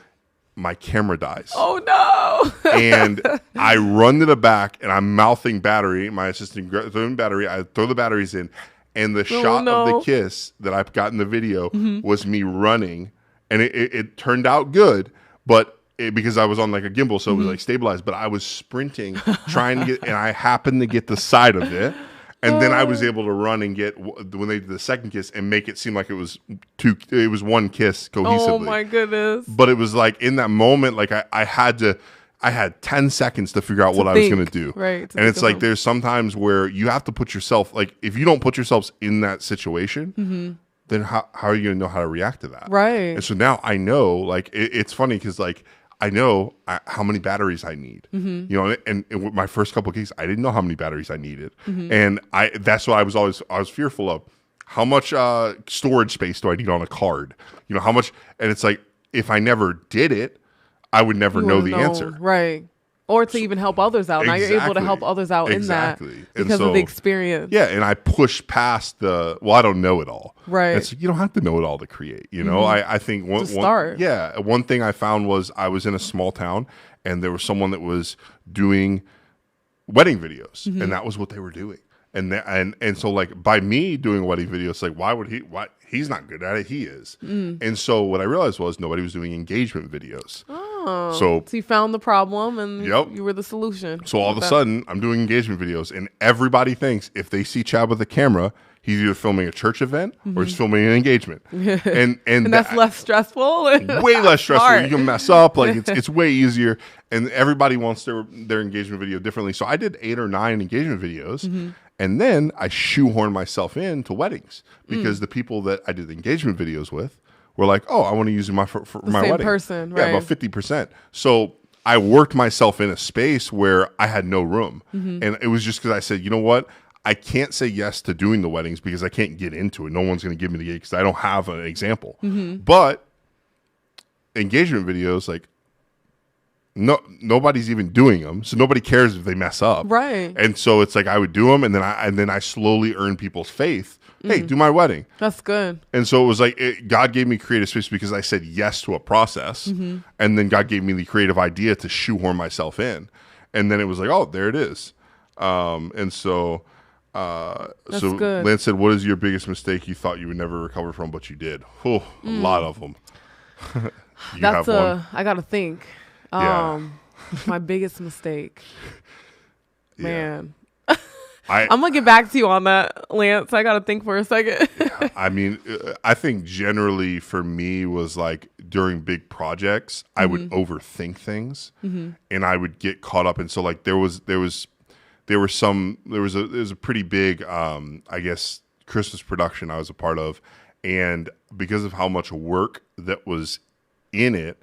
My camera dies. Oh no! And I run to the back, and I'm mouthing battery. My assistant throwing battery. I throw the batteries in, and the shot of the kiss that I've got in the video was me running, and it turned out good, but because I was on like a gimbal, so it was like stabilized. But I was sprinting, trying to get, and I happened to get the side of it. And then I was able to run and get, when they did the second kiss, and make it seem like it was one kiss cohesively. Oh my goodness. But it was like in that moment, like I had 10 seconds to figure out what I was going to do. Right. And it's like there's sometimes where you have to put yourself, like if you don't put yourselves in that situation, then how are you going to know how to react to that? Right. And so now I know, like it's funny because like I know how many batteries I need, you know, and with my first couple of gigs, I didn't know how many batteries I needed. And that's what I was fearful of. How much storage space do I need on a card? You know, how much, and it's like, if I never did it, I would never know the answer. Right. Or to even help others out. Exactly. Now you're able to help others out in that because of the experience. Yeah, and I push past I don't know it all. Right. It's you don't have to know it all to create. You know, I think one thing I found was I was in a small town, and there was someone that was doing wedding videos, and that was what they were doing. And so like by me doing a wedding video, it's like why he's not good at it, he is. And so what I realized was nobody was doing engagement videos. So you found the problem, and you were the solution. So all of a sudden I'm doing engagement videos, and everybody thinks if they see Chad with a camera, he's either filming a church event or he's filming an engagement. And that's less stressful. Way less stressful. You can mess up. Like it's way easier. And everybody wants their engagement video differently. So I did 8 or 9 engagement videos. And then I shoehorned myself into weddings because the people that I did the engagement videos with were like, oh, I want to use it for my wedding. Person, right? Yeah, about 50%. So I worked myself in a space where I had no room. And it was just because I said, you know what? I can't say yes to doing the weddings because I can't get into it. No one's going to give me the gig because I don't have an example. But engagement videos, like nobody's even doing them, so nobody cares if they mess up. Right. And so it's like I would do them, and then I slowly earn people's faith. Hey, do my wedding. That's good. And so it was like God gave me creative space because I said yes to a process, and then God gave me the creative idea to shoehorn myself in, and then it was like, oh, there it is. And so, good. Lance said, "What is your biggest mistake you thought you would never recover from, but you did?" A lot of them. That's I gotta think. My biggest mistake, man. I'm gonna get back to you on that, Lance. I gotta think for a second. I mean, I think generally for me was like during big projects, I would overthink things, and I would get caught up. And so like there was a pretty big, I guess, Christmas production I was a part of, and because of how much work that was in it,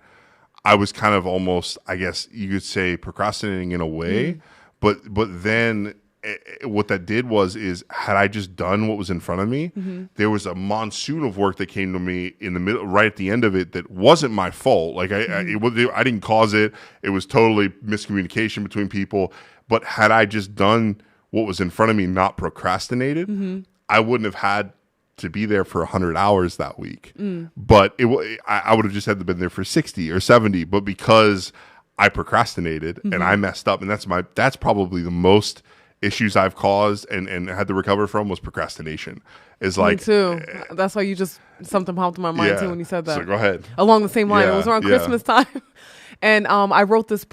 I was kind of almost, I guess you could say, procrastinating in a way, but then. What that did is had I just done what was in front of me, there was a monsoon of work that came to me in the middle, right at the end of it, that wasn't my fault. Like I didn't cause it. It was totally miscommunication between people. But had I just done what was in front of me, not procrastinated, I wouldn't have had to be there for 100 hours that week. But I would have just had to been there for 60 or 70. But because I procrastinated and I messed up, and that's probably the most issues I've caused and had to recover from was procrastination. Is like me too. That's why something popped in my mind too when you said that. So go ahead. Along the same line, it was around Christmas time, and I wrote this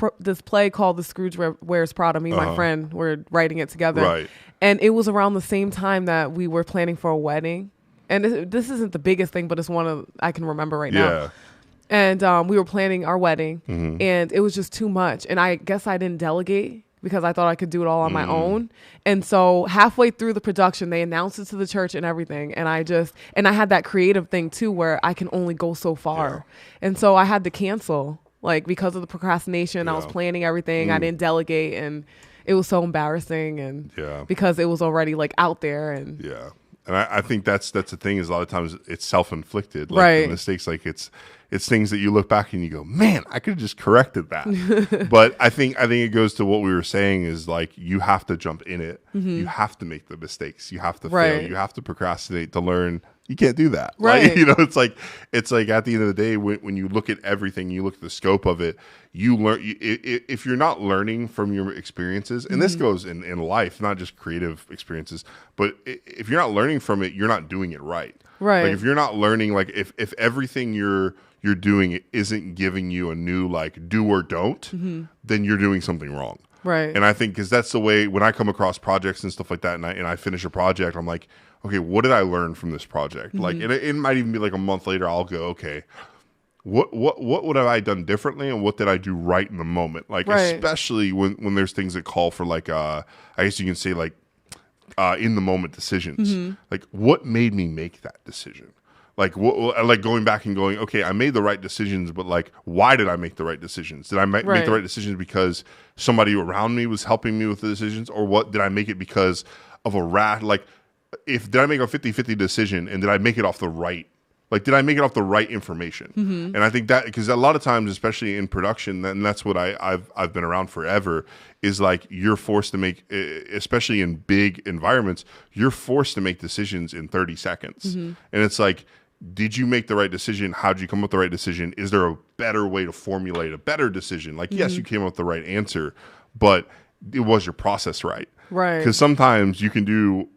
play called The Scrooge Wears Prada. Me and my friend were writing it together, right? And it was around the same time that we were planning for a wedding. And this isn't the biggest thing, but it's one I can remember right now. And we were planning our wedding, and it was just too much. And I guess I didn't delegate, because I thought I could do it all on my own. And so halfway through the production, they announced it to the church and everything. And I had that creative thing too, where I can only go so far. Yeah. And so I had to cancel, like, because of the procrastination. I was planning everything. I didn't delegate, and it was so embarrassing. And because it was already like out there. And and I think that's the thing, is a lot of times it's self-inflicted. Like the mistakes, like it's things that you look back and you go, man, I could have just corrected that. But I think it goes to what we were saying, is like, you have to jump in it. You have to make the mistakes. You have to fail. You have to procrastinate to learn. You can't do that. Right. Like, it's like at the end of the day, when you look at everything, you look at the scope of it, you learn. If you're not learning from your experiences, and this goes in life, not just creative experiences, but if you're not learning from it, you're not doing it right. Right. Like if you're not learning, like if everything you're doing it isn't giving you a new like do or don't, then you're doing something wrong. Right. And I think because that's the way when I come across projects and stuff like that, and I finish a project, I'm like, okay, what did I learn from this project? Like, and it might even be like a month later, I'll go, okay, what would have I done differently, and what did I do right in the moment? Like, especially when there's things that call for like, I guess you can say like, in the moment decisions. Like, what made me make that decision? Like, like going back and going, okay, I made the right decisions, but like, why did I make the right decisions? Did I make the right decisions because somebody around me was helping me with the decisions, or what did I make it because of like, did I make a 50-50 decision, and did I make it off the right? Like, did I make it off the right information? And I think that, because a lot of times, especially in production, and that's what I've been around forever, is like, you're forced to make, especially in big environments, you're forced to make decisions in 30 seconds. And it's like, did you make the right decision? How did you come up with the right decision? Is there a better way to formulate a better decision? Like, yes, you came up with the right answer, but was your process right? Right. Because sometimes you can do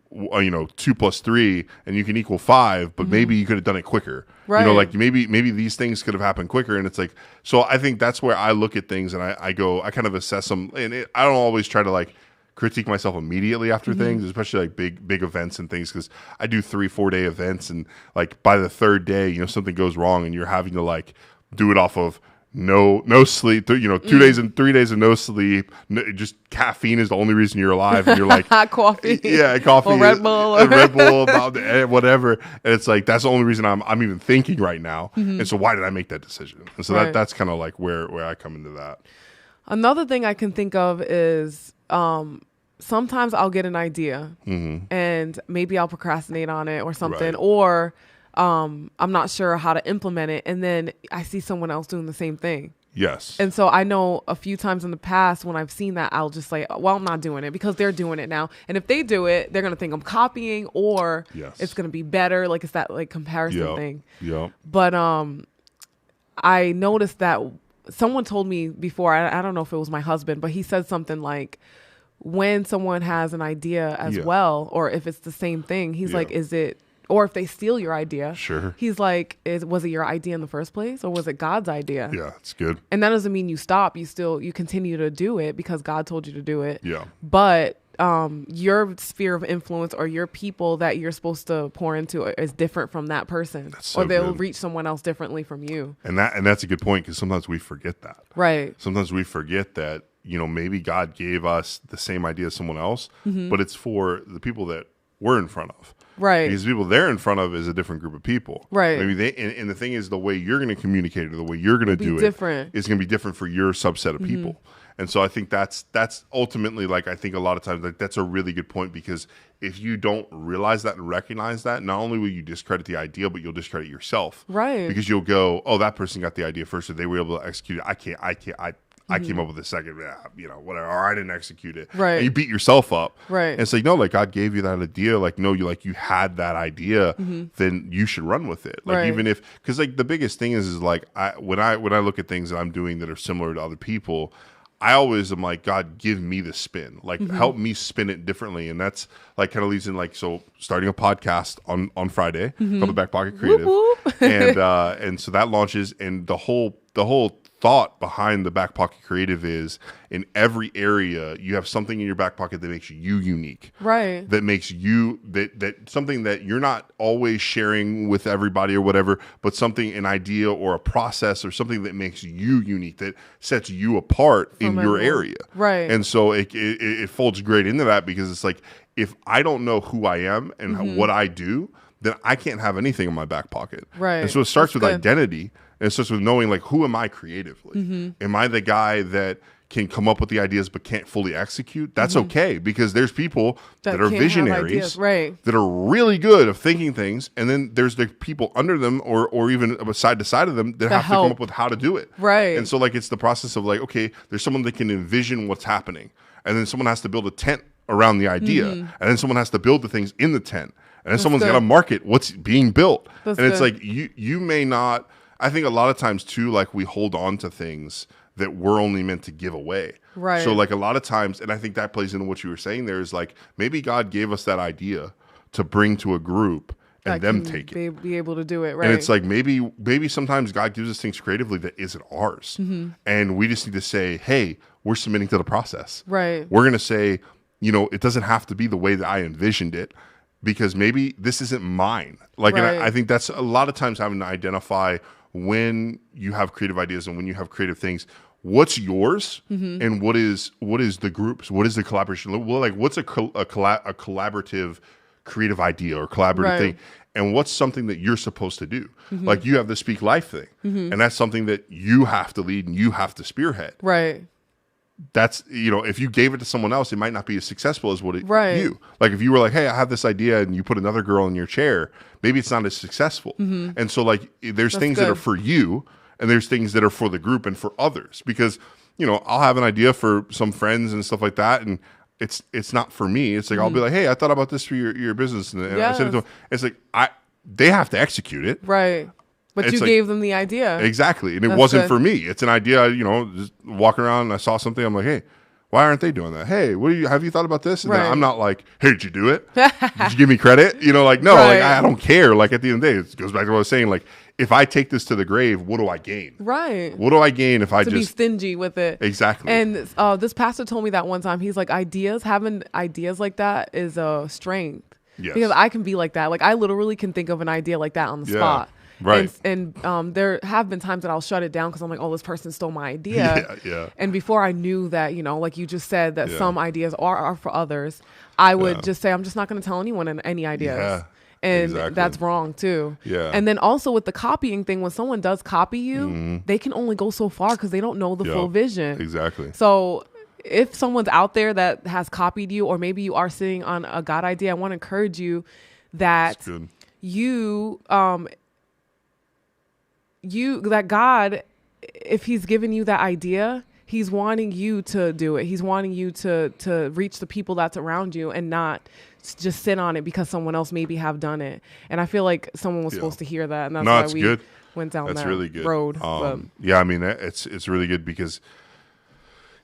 2 + 3 and you can equal 5, but maybe you could have done it quicker. Right. Like maybe these things could have happened quicker. And it's like, so I think that's where I look at things, and I kind of assess them. And I don't always try to like critique myself immediately after things, especially like big events and things, because I do 3-4 day events, and like by the third day, something goes wrong, and you're having to like do it off of no sleep, 2 days and 3 days of no sleep. Just caffeine is the only reason you're alive. And you're like, coffee. Yeah, coffee. Or Red Bull. Red Bull, whatever. And it's like, that's the only reason I'm even thinking right now. And so why did I make that decision? And so that's kind of like where I come into that. Another thing I can think of is sometimes I'll get an idea and maybe I'll procrastinate on it or something, or I'm not sure how to implement it, and then I see someone else doing the same thing. Yes. And so I know a few times in the past when I've seen that, I'll just say, well, I'm not doing it because they're doing it now. And if they do it, they're going to think I'm copying, or it's going to be better. Like, it's that like comparison thing. Yeah. But I noticed that someone told me before, I don't know if it was my husband, but he said something like, when someone has an idea as well, or if it's the same thing, he's like, is it, or if they steal your idea, he's like, was it your idea in the first place, or was it God's idea? Yeah, it's good. And that doesn't mean you stop. You continue to do it because God told you to do it. Yeah. But your sphere of influence or your people that you're supposed to pour into is different from that person. That's so or they'll good. reach someone else differently from you. And that's a good point, because sometimes we forget that. Right. Sometimes we forget that, maybe God gave us the same idea as someone else, but it's for the people that we're in front of. Right. Because the people they're in front of is a different group of people. Right. Maybe and the thing is, the way you're going to communicate it, or the way you're going to do different. Is going to be different for your subset of people. And so I think that's ultimately, like, I think a lot of times, like, that's a really good point, because if you don't realize that and recognize that, not only will you discredit the idea, but you'll discredit yourself. Right. Because you'll go, oh, that person got the idea first, or they were able to execute it. I came up with a second, whatever, or I didn't execute it. Right. And you beat yourself up. Right. And it's like, no, like, God gave you that idea. Like, no, you had that idea, then you should run with it. Like, even if, because like the biggest thing is like, when I look at things that I'm doing that are similar to other people, I always am like, God, give me the spin. Like, help me spin it differently. And that's like kind of leads in, like, so starting a podcast on Friday called The Back Pocket Creative. And so that launches, and the whole thought behind The Back Pocket Creative is, in every area you have something in your back pocket that makes you unique. Right. That makes you that something that you're not always sharing with everybody or whatever, but something, an idea or a process or something that makes you unique, that sets you apart in your area. Right. And so it folds great into that, because it's like, if I don't know who I am and what I do, then I can't have anything in my back pocket. Right. And so it starts with identity. And it starts with knowing, like, who am I creatively? Am I the guy that can come up with the ideas but can't fully execute? That's okay, because there's people that are visionaries, that are really good at thinking things, and then there's the people under them or even side to side of them that have to come up with how to do it. Right. And so, like, it's the process of, like, okay, there's someone that can envision what's happening, and then someone has to build a tent around the idea, and then someone has to build the things in the tent, and then someone's got to market what's being built. It's like, you may not. I think a lot of times too, like, we hold on to things that we're only meant to give away. Right. So, like, a lot of times, and I think that plays into what you were saying there, is like, maybe God gave us that idea to bring to a group and them take it. Be able to do it, right? And it's like, maybe sometimes God gives us things creatively that isn't ours. And we just need to say, hey, we're submitting to the process. Right. We're going to say, it doesn't have to be the way that I envisioned it, because maybe this isn't mine. Like, and I think that's a lot of times having to identify when you have creative ideas and when you have creative things, what's yours and what is the group's, what is the collaboration? Well, like, what's a collaborative creative idea or collaborative thing, and what's something that you're supposed to do? Like, you have the Speak Life thing, and that's something that you have to lead and you have to spearhead. Right. That's, if you gave it to someone else, it might not be as successful as what you. Like, if you were like, hey, I have this idea, and you put another girl in your chair, maybe it's not as successful. And so, like, there's things that are for you, and there's things that are for the group and for others. Because, I'll have an idea for some friends and stuff like that, and it's not for me. It's like, I'll be like, hey, I thought about this for your business, and I said it to them. It's like, they have to execute it. Right. But you gave them the idea. Exactly. And it wasn't for me. It's an idea, just walking around and I saw something. I'm like, hey, why aren't they doing that? Hey, have you thought about this? And then I'm not like, hey, did you do it? Did you give me credit? Like, no, like, I don't care. Like, at the end of the day, it goes back to what I was saying. Like, if I take this to the grave, what do I gain? Right. What do I gain if I just be stingy with it? Exactly. And this pastor told me that one time. He's like, having ideas like that is a strength. Yes. Because I can be like that. Like, I literally can think of an idea like that on the spot. Right. And there have been times that I'll shut it down because I'm like, oh, this person stole my idea. And before I knew that, like you just said, that some ideas are for others, I would just say, I'm just not going to tell anyone any ideas. Yeah. And that's wrong too. Yeah. And then also with the copying thing, when someone does copy you, they can only go so far because they don't know the full vision. Exactly. So if someone's out there that has copied you, or maybe you are sitting on a God idea, I want to encourage you that that God if he's giving you that idea, he's wanting you to do it. He's wanting you to reach the people that's around you and not just sit on it because someone else maybe have done it. And I feel like someone was supposed to hear that. And that's why we went down that really good road. Yeah, I mean, it's really good because,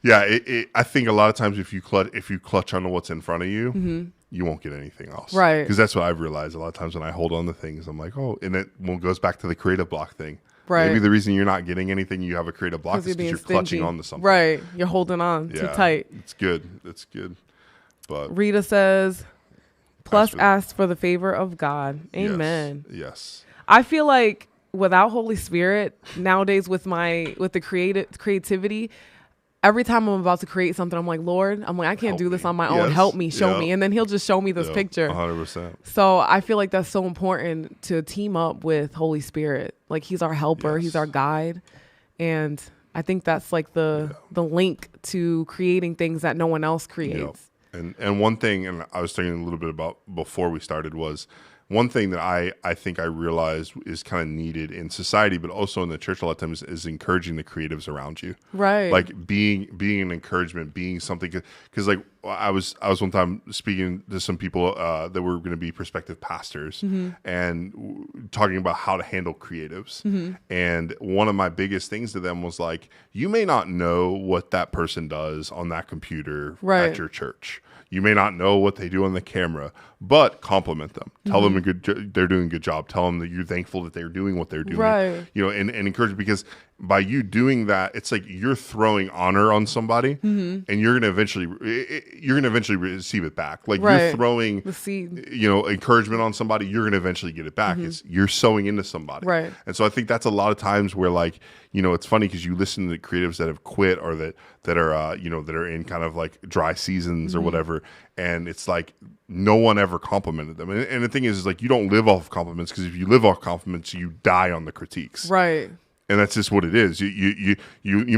yeah, I think a lot of times if you clutch onto what's in front of you, you won't get anything else. Right. Because that's what I've realized a lot of times when I hold on to things. I'm like, oh, and it goes back to the creative block thing. Right. Maybe the reason you're not getting anything, you have a creative block, is because you're clutching on to something. Right. You're holding on too tight. It's good. It's good. But Rita says, plus ask for the favor of God. Amen. Yes. I feel like without Holy Spirit nowadays with the creativity, every time I'm about to create something, I'm like, Lord, I can't do this on my own. Help me, show me. And then he'll just show me this picture. 100%. So I feel like that's so important to team up with Holy Spirit. Like he's our helper. He's our guide. And I think that's like the link to creating things that no one else creates. And one thing, and I was thinking a little bit about before we started, was one thing that I think I realized is kind of needed in society, but also in the church a lot of times, is encouraging the creatives around you. Right. Like being an encouragement, being something, because like I was one time speaking to some people that were going to be prospective pastors and talking about how to handle creatives. And one of my biggest things to them was like, you may not know what that person does on that computer at your church. You may not know what they do on the camera, but compliment them. Tell them they're doing a good job. Tell them that you're thankful that they're doing what they're doing. Right. You know, and encourage, because by you doing that, it's like you're throwing honor on somebody, and you're gonna eventually receive it back. Like you're throwing the seed, encouragement on somebody, you're gonna eventually get it back. It's you're sowing into somebody, right? And so I think that's a lot of times where, like, it's funny because you listen to the creatives that have quit or that are that are in kind of like dry seasons or whatever, and it's like no one ever complimented them. And the thing is like you don't live off compliments, because if you live off compliments, you die on the critiques, right? And that's just what it is. You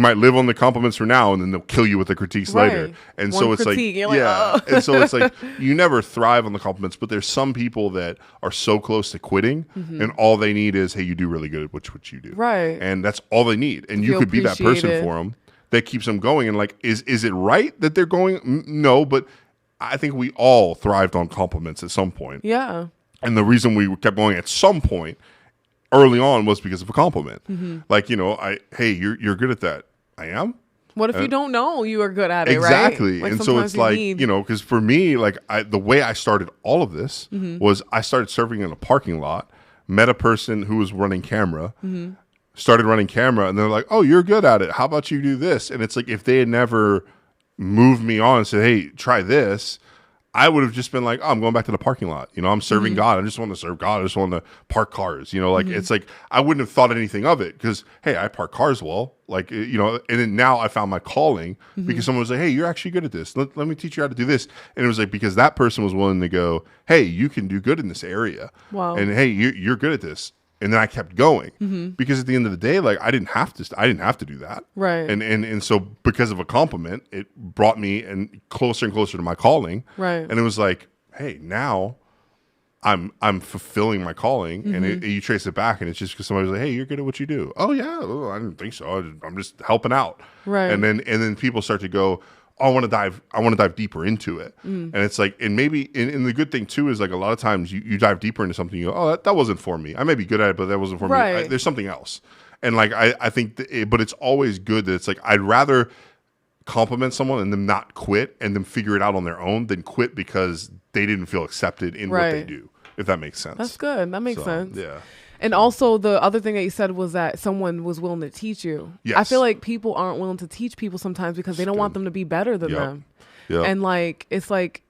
might live on the compliments for now, and then they'll kill you with the critiques later. And so it's critique, like, and so it's like you never thrive on the compliments. But there's some people that are so close to quitting, and all they need is, hey, you do really good at what you do, right? And that's all they need. And you could be that person for them that keeps them going. And like, is it right that they're going? No, but I think we all thrived on compliments at some point. Yeah. And the reason we kept going at some point early on was because of a compliment. Like, hey, you're good at that. I am. What if you don't know you are good at it, exactly. Right? Like, and so it's like, because for me, like the way I started all of this was I started serving in a parking lot, met a person who was running camera, started running camera, and they're like, oh, you're good at it. How about you do this? And it's like, if they had never moved me on and said, hey, try this, I would have just been like, oh, I'm going back to the parking lot. I'm serving God. I just want to serve God. I just want to park cars. Like it's like I wouldn't have thought anything of it because, hey, I park cars well. Like, and then now I found my calling because someone was like, hey, you're actually good at this. Let me teach you how to do this. And it was like, because that person was willing to go, hey, you can do good in this area. Wow. And hey, you're good at this. And then I kept going because at the end of the day, like I didn't have to do that. Right. And so because of a compliment, it brought me closer and closer to my calling. Right. And it was like, hey, now I'm fulfilling my calling. And you trace it back, and it's just because somebody was like, hey, you're good at what you do. Oh yeah. Oh, I didn't think so. I'm just helping out. Right. And then people start to go, oh, I want to dive deeper into it. And it's like, and maybe, and the good thing too is like a lot of times you dive deeper into something, you go, oh, that wasn't for me. I may be good at it, but that wasn't for me. There's something else. And like, I think, but it's always good that it's like, I'd rather compliment someone and them not quit and them figure it out on their own than quit because they didn't feel accepted in what they do, if that makes sense. That's good. That makes sense. Yeah. And also the other thing that you said was that someone was willing to teach you. Yes. I feel like people aren't willing to teach people sometimes because they don't want them to be better than them. Yep. And like, it's like,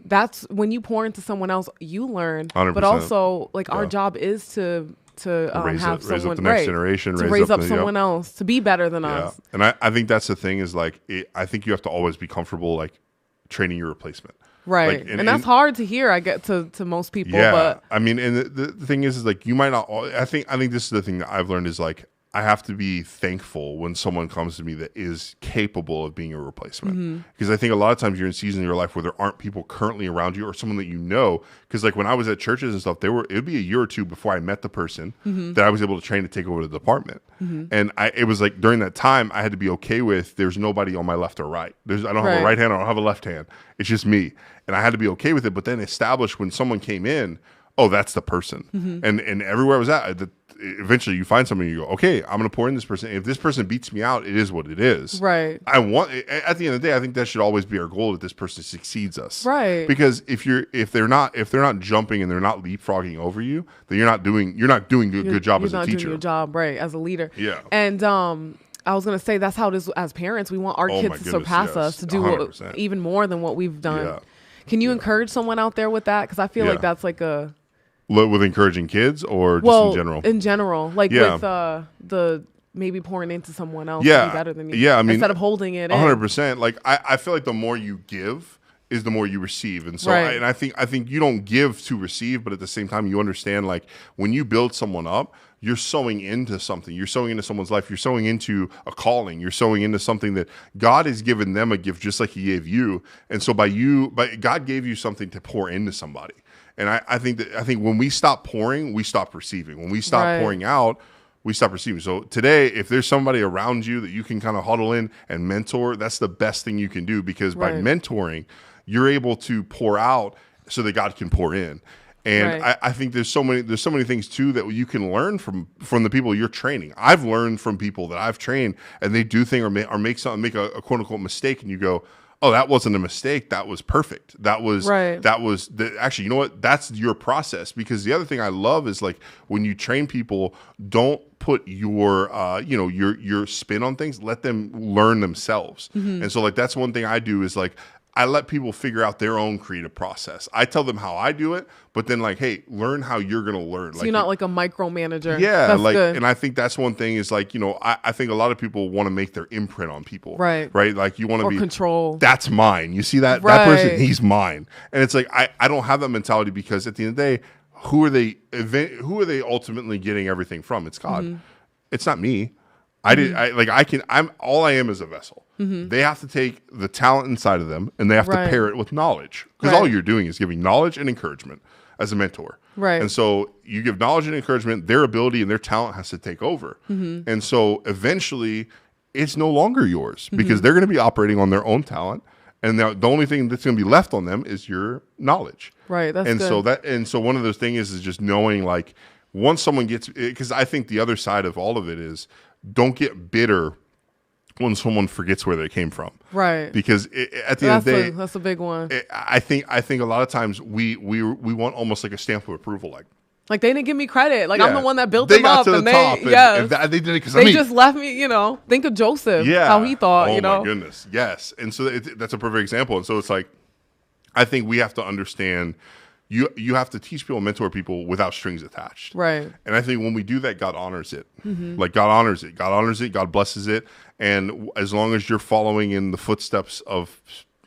that's when you pour into someone else, you learn. 100%. But also like our job is to have someone raise up the next generation, to raise up someone else to be better than us. And I think that's the thing is like, I think you have to always be comfortable like training your replacement. Right. Like, and that's hard to hear, I get to most people. Yeah. But I mean, and the thing is like you might not, I think this is the thing that I've learned is like, have to be thankful when someone comes to me that is capable of being a replacement. Because I think a lot of times you're in seasons in your life where there aren't people currently around you or someone that you know. Because like when I was at churches and stuff, it'd be a year or two before I met the person that I was able to train to take over the department. And it was like during that time, I had to be okay with there's nobody on my left or right. I don't have a right hand, I don't have a left hand. It's just me. And I had to be okay with it, but then establish when someone came in, oh, that's the person. And everywhere I was at, eventually you find somebody and you go, okay, I'm going to pour in this person. If this person beats me out, it is what it is. Right. At the end of the day, I think that should always be our goal, that this person succeeds us. Right. Because if they're not jumping and they're not leapfrogging over you, then you're not doing a good job as a teacher. You're not doing your job, right, as a leader. Yeah. And I was going to say that's how it is as parents. We want our kids to surpass us, to do even more than what we've done. Yeah. Can you encourage someone out there with that? Because I feel like that's like a... With encouraging kids or just in general? In general. Like with the maybe pouring into someone else to be better than you. Yeah, I mean... Instead of holding it 100%. Like, I feel like the more you give is the more you receive. And so I think you don't give to receive, but at the same time you understand, like, when you build someone up, you're sowing into something. You're sowing into someone's life. You're sowing into a calling. You're sowing into something that God has given them a gift just like he gave you. And so God gave you something to pour into somebody. And I think when we stop pouring, we stop receiving. When we stop pouring out, we stop receiving. So today, if there's somebody around you that you can kind of huddle in and mentor, that's the best thing you can do, because by mentoring, you're able to pour out so that God can pour in. And I think there's so many things too that you can learn from the people you're training. I've learned from people that I've trained, and they do things or make a quote unquote mistake, and you go, oh, that wasn't a mistake. That was perfect. Actually, you know what? That's your process. Because the other thing I love is, like, when you train people, don't put your spin on things. Let them learn themselves. And so, like, that's one thing I do is, like, I let people figure out their own creative process. I tell them how I do it, but then, like, hey, learn how you're going to learn. So like, you're not like a micromanager. Yeah. That's good. And I think that's one thing is, like, I think a lot of people want to make their imprint on people. Right. Right. Like, you want to be control. That's mine. You see that person, he's mine. And it's like, I don't have that mentality, because at the end of the day, who are they ultimately getting everything from? It's God. It's not me. All I am is a vessel. They have to take the talent inside of them, and they have to pair it with knowledge, because all you're doing is giving knowledge and encouragement as a mentor. Right. And so you give knowledge and encouragement, their ability and their talent has to take over. And so eventually it's no longer yours, because they're going to be operating on their own talent. And the only thing that's going to be left on them is your knowledge. Right. That's good. And so one of those things is just knowing, like, once someone gets, because I think the other side of all of it is, don't get bitter when someone forgets where they came from. Right. Because at the end of the day, that's a big one. I think a lot of times we want almost like a stamp of approval, like they didn't give me credit. Like, I'm the one that built them They got up. to the top. They did it because they just left me. Think of Joseph. Yeah. How he thought. Oh my goodness. Yes. And so that's a perfect example. And so it's like, I think we have to understand. You have to teach people, mentor people without strings attached. Right. And I think when we do that, God honors it. Like, God honors it. God honors it. God blesses it. And as long as you're following in the footsteps of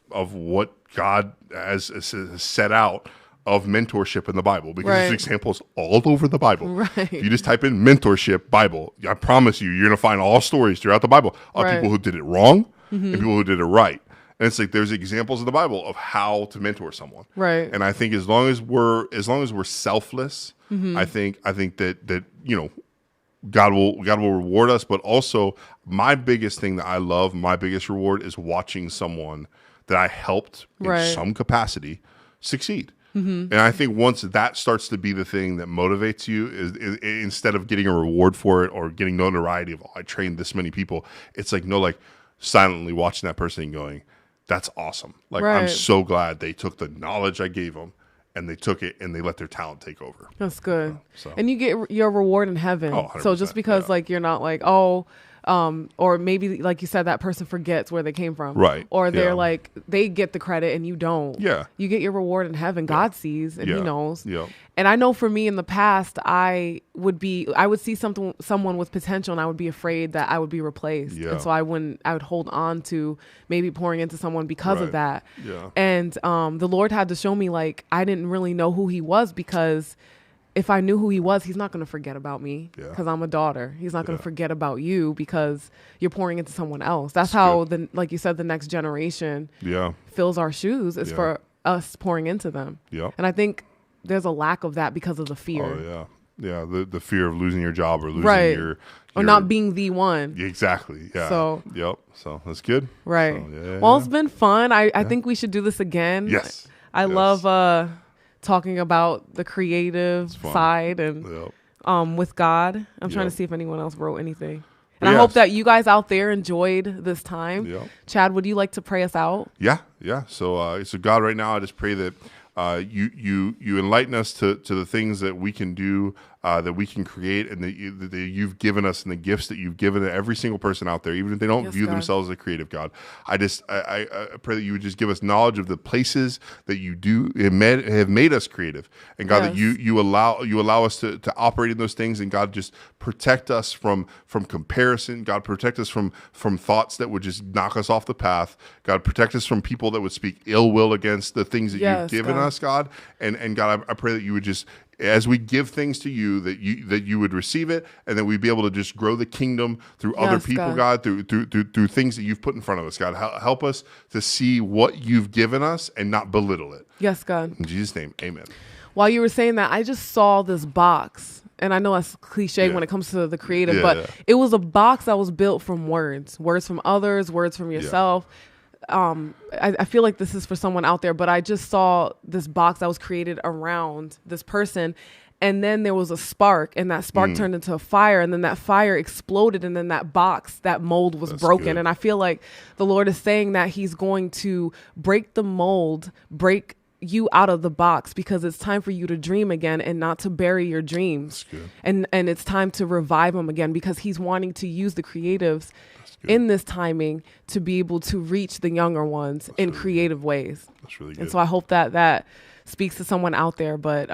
what God has set out of mentorship in the Bible, because there's examples all over the Bible. Right. If you just type in mentorship Bible, I promise you're going to find all stories throughout the Bible of people who did it wrong and people who did it right. And it's like, there's examples in the Bible of how to mentor someone. Right. And I think as long as we're selfless, I think that God will reward us. But also, my biggest thing that I love, my biggest reward, is watching someone that I helped in some capacity succeed. And I think once that starts to be the thing that motivates you, is instead of getting a reward for it or getting notoriety of, I trained this many people, it's like, silently watching that person and going, that's awesome. Like, I'm so glad they took the knowledge I gave them, and they took it and they let their talent take over. That's good. And you get your reward in heaven. Oh, so just because like, you're not like, or maybe, like you said, that person forgets where they came from. Right. Or they're like, they get the credit and you don't. Yeah. You get your reward in heaven. God sees and he knows. Yeah. And I know for me in the past, I would see someone with potential, and I would be afraid that I would be replaced. Yeah. And so I would hold on to maybe pouring into someone because of that. Yeah. And the Lord had to show me, like, I didn't really know who he was, because if I knew who he was, he's not going to forget about me because Yeah. I'm a daughter. He's not going to Yeah. forget about you because you're pouring into someone else. That's how, like you said, the next generation fills our shoes is for us pouring into them. Yeah. And I think there's a lack of that because of the fear. Oh, yeah. Yeah, the fear of losing your job or losing your or not being the one. Exactly. Yeah. So So that's good. Right. So, well, it's been fun. I think we should do this again. Yes. I love talking about the creative side and with God. I'm trying to see if anyone else wrote anything. And I hope that you guys out there enjoyed this time. Yeah. Chad, would you like to pray us out? Yeah. So God, right now, I just pray that you enlighten us to the things that we can do, that we can create, and that you've given us, and the gifts that you've given to every single person out there, even if they don't view themselves as a creative, God. I pray that you would just give us knowledge of the places that you have made us creative, and God, that you allow us to operate in those things, and God, just protect us from comparison. God, protect us from thoughts that would just knock us off the path. God, protect us from people that would speak ill will against the things that you've given us, God. And God, I pray that you would just, as we give things to you, that you would receive it, and that we'd be able to just grow the kingdom through other people, God, through things that you've put in front of us, God. Help us to see what you've given us and not belittle it. Yes, God. In Jesus' name, amen. While you were saying that, I just saw this box, and I know that's cliche when it comes to the creative, but it was a box that was built from words from others, words from yourself. I feel like this is for someone out there, but I just saw this box that was created around this person, and then there was a spark, and that spark turned into a fire, and then that fire exploded, and then that box, that mold was broken. Good. And I feel like the Lord is saying that he's going to break the mold, break you out of the box, because it's time for you to dream again and not to bury your dreams. And it's time to revive them again, because he's wanting to use the creatives in this timing to be able to reach the younger ones in creative ways. That's really good. And so I hope that speaks to someone out there, but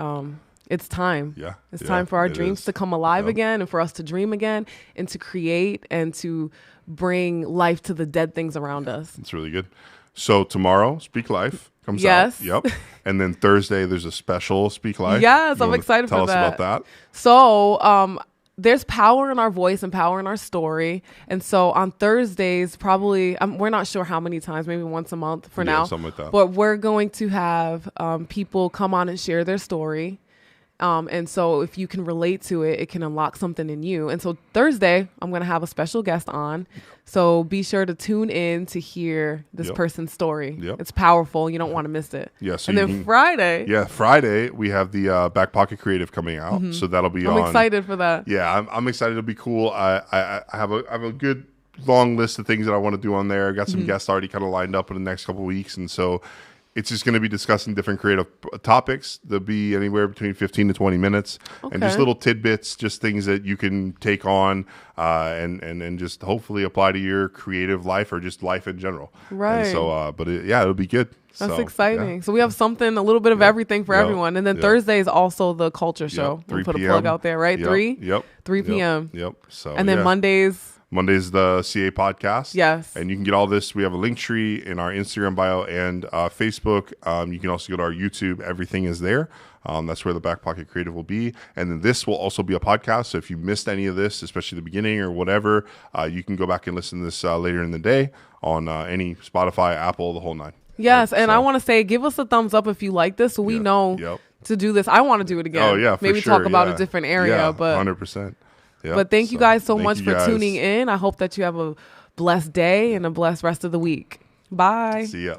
it's time. Yeah. It's time for our dreams to come alive again, and for us to dream again, and to create and to bring life to the dead things around us. That's really good. So tomorrow, Speak Life comes out. Yep. And then Thursday, there's a special Speak Life. Yes, I'm excited for that. Tell us about that. So there's power in our voice and power in our story. And so on Thursdays, probably, we're not sure how many times, maybe once a month for now. Something like that. But we're going to have people come on and share their story. And so if you can relate to it, it can unlock something in you. And so Thursday, I'm going to have a special guest on. So be sure to tune in to hear this person's story. It's powerful. You don't want to miss it. Yeah. So and then Friday. Yeah, Friday, we have the Back Pocket Creative coming out. So that'll be I'm excited for that. Yeah, I'm excited. It'll be cool. I have a good long list of things that I want to do on there. I got some guests already kind of lined up in the next couple of weeks. And so it's just going to be discussing different creative topics. There'll be anywhere between 15 to 20 minutes, and just little tidbits, just things that you can take on and just hopefully apply to your creative life or just life in general. Right. And so, it'll be good. That's exciting. Yeah. So we have something, a little bit of everything for everyone. And then Thursday is also the culture show. We'll put a plug out there, right? 3 p.m. So, and then Monday's the CA podcast. Yes. And you can get all this. We have a link tree in our Instagram bio and Facebook. You can also go to our YouTube. Everything is there. That's where the Back Pocket Creative will be. And then this will also be a podcast. So if you missed any of this, especially the beginning or whatever, you can go back and listen to this later in the day on any Spotify, Apple, the whole nine. Yes. And I want to say, give us a thumbs up if you like this, so we know to do this. I want to do it again. Oh, yeah, for Maybe sure. Talk about a different area. But 100%. Yep. But thank you guys so much for tuning in. I hope that you have a blessed day and a blessed rest of the week. Bye. See ya.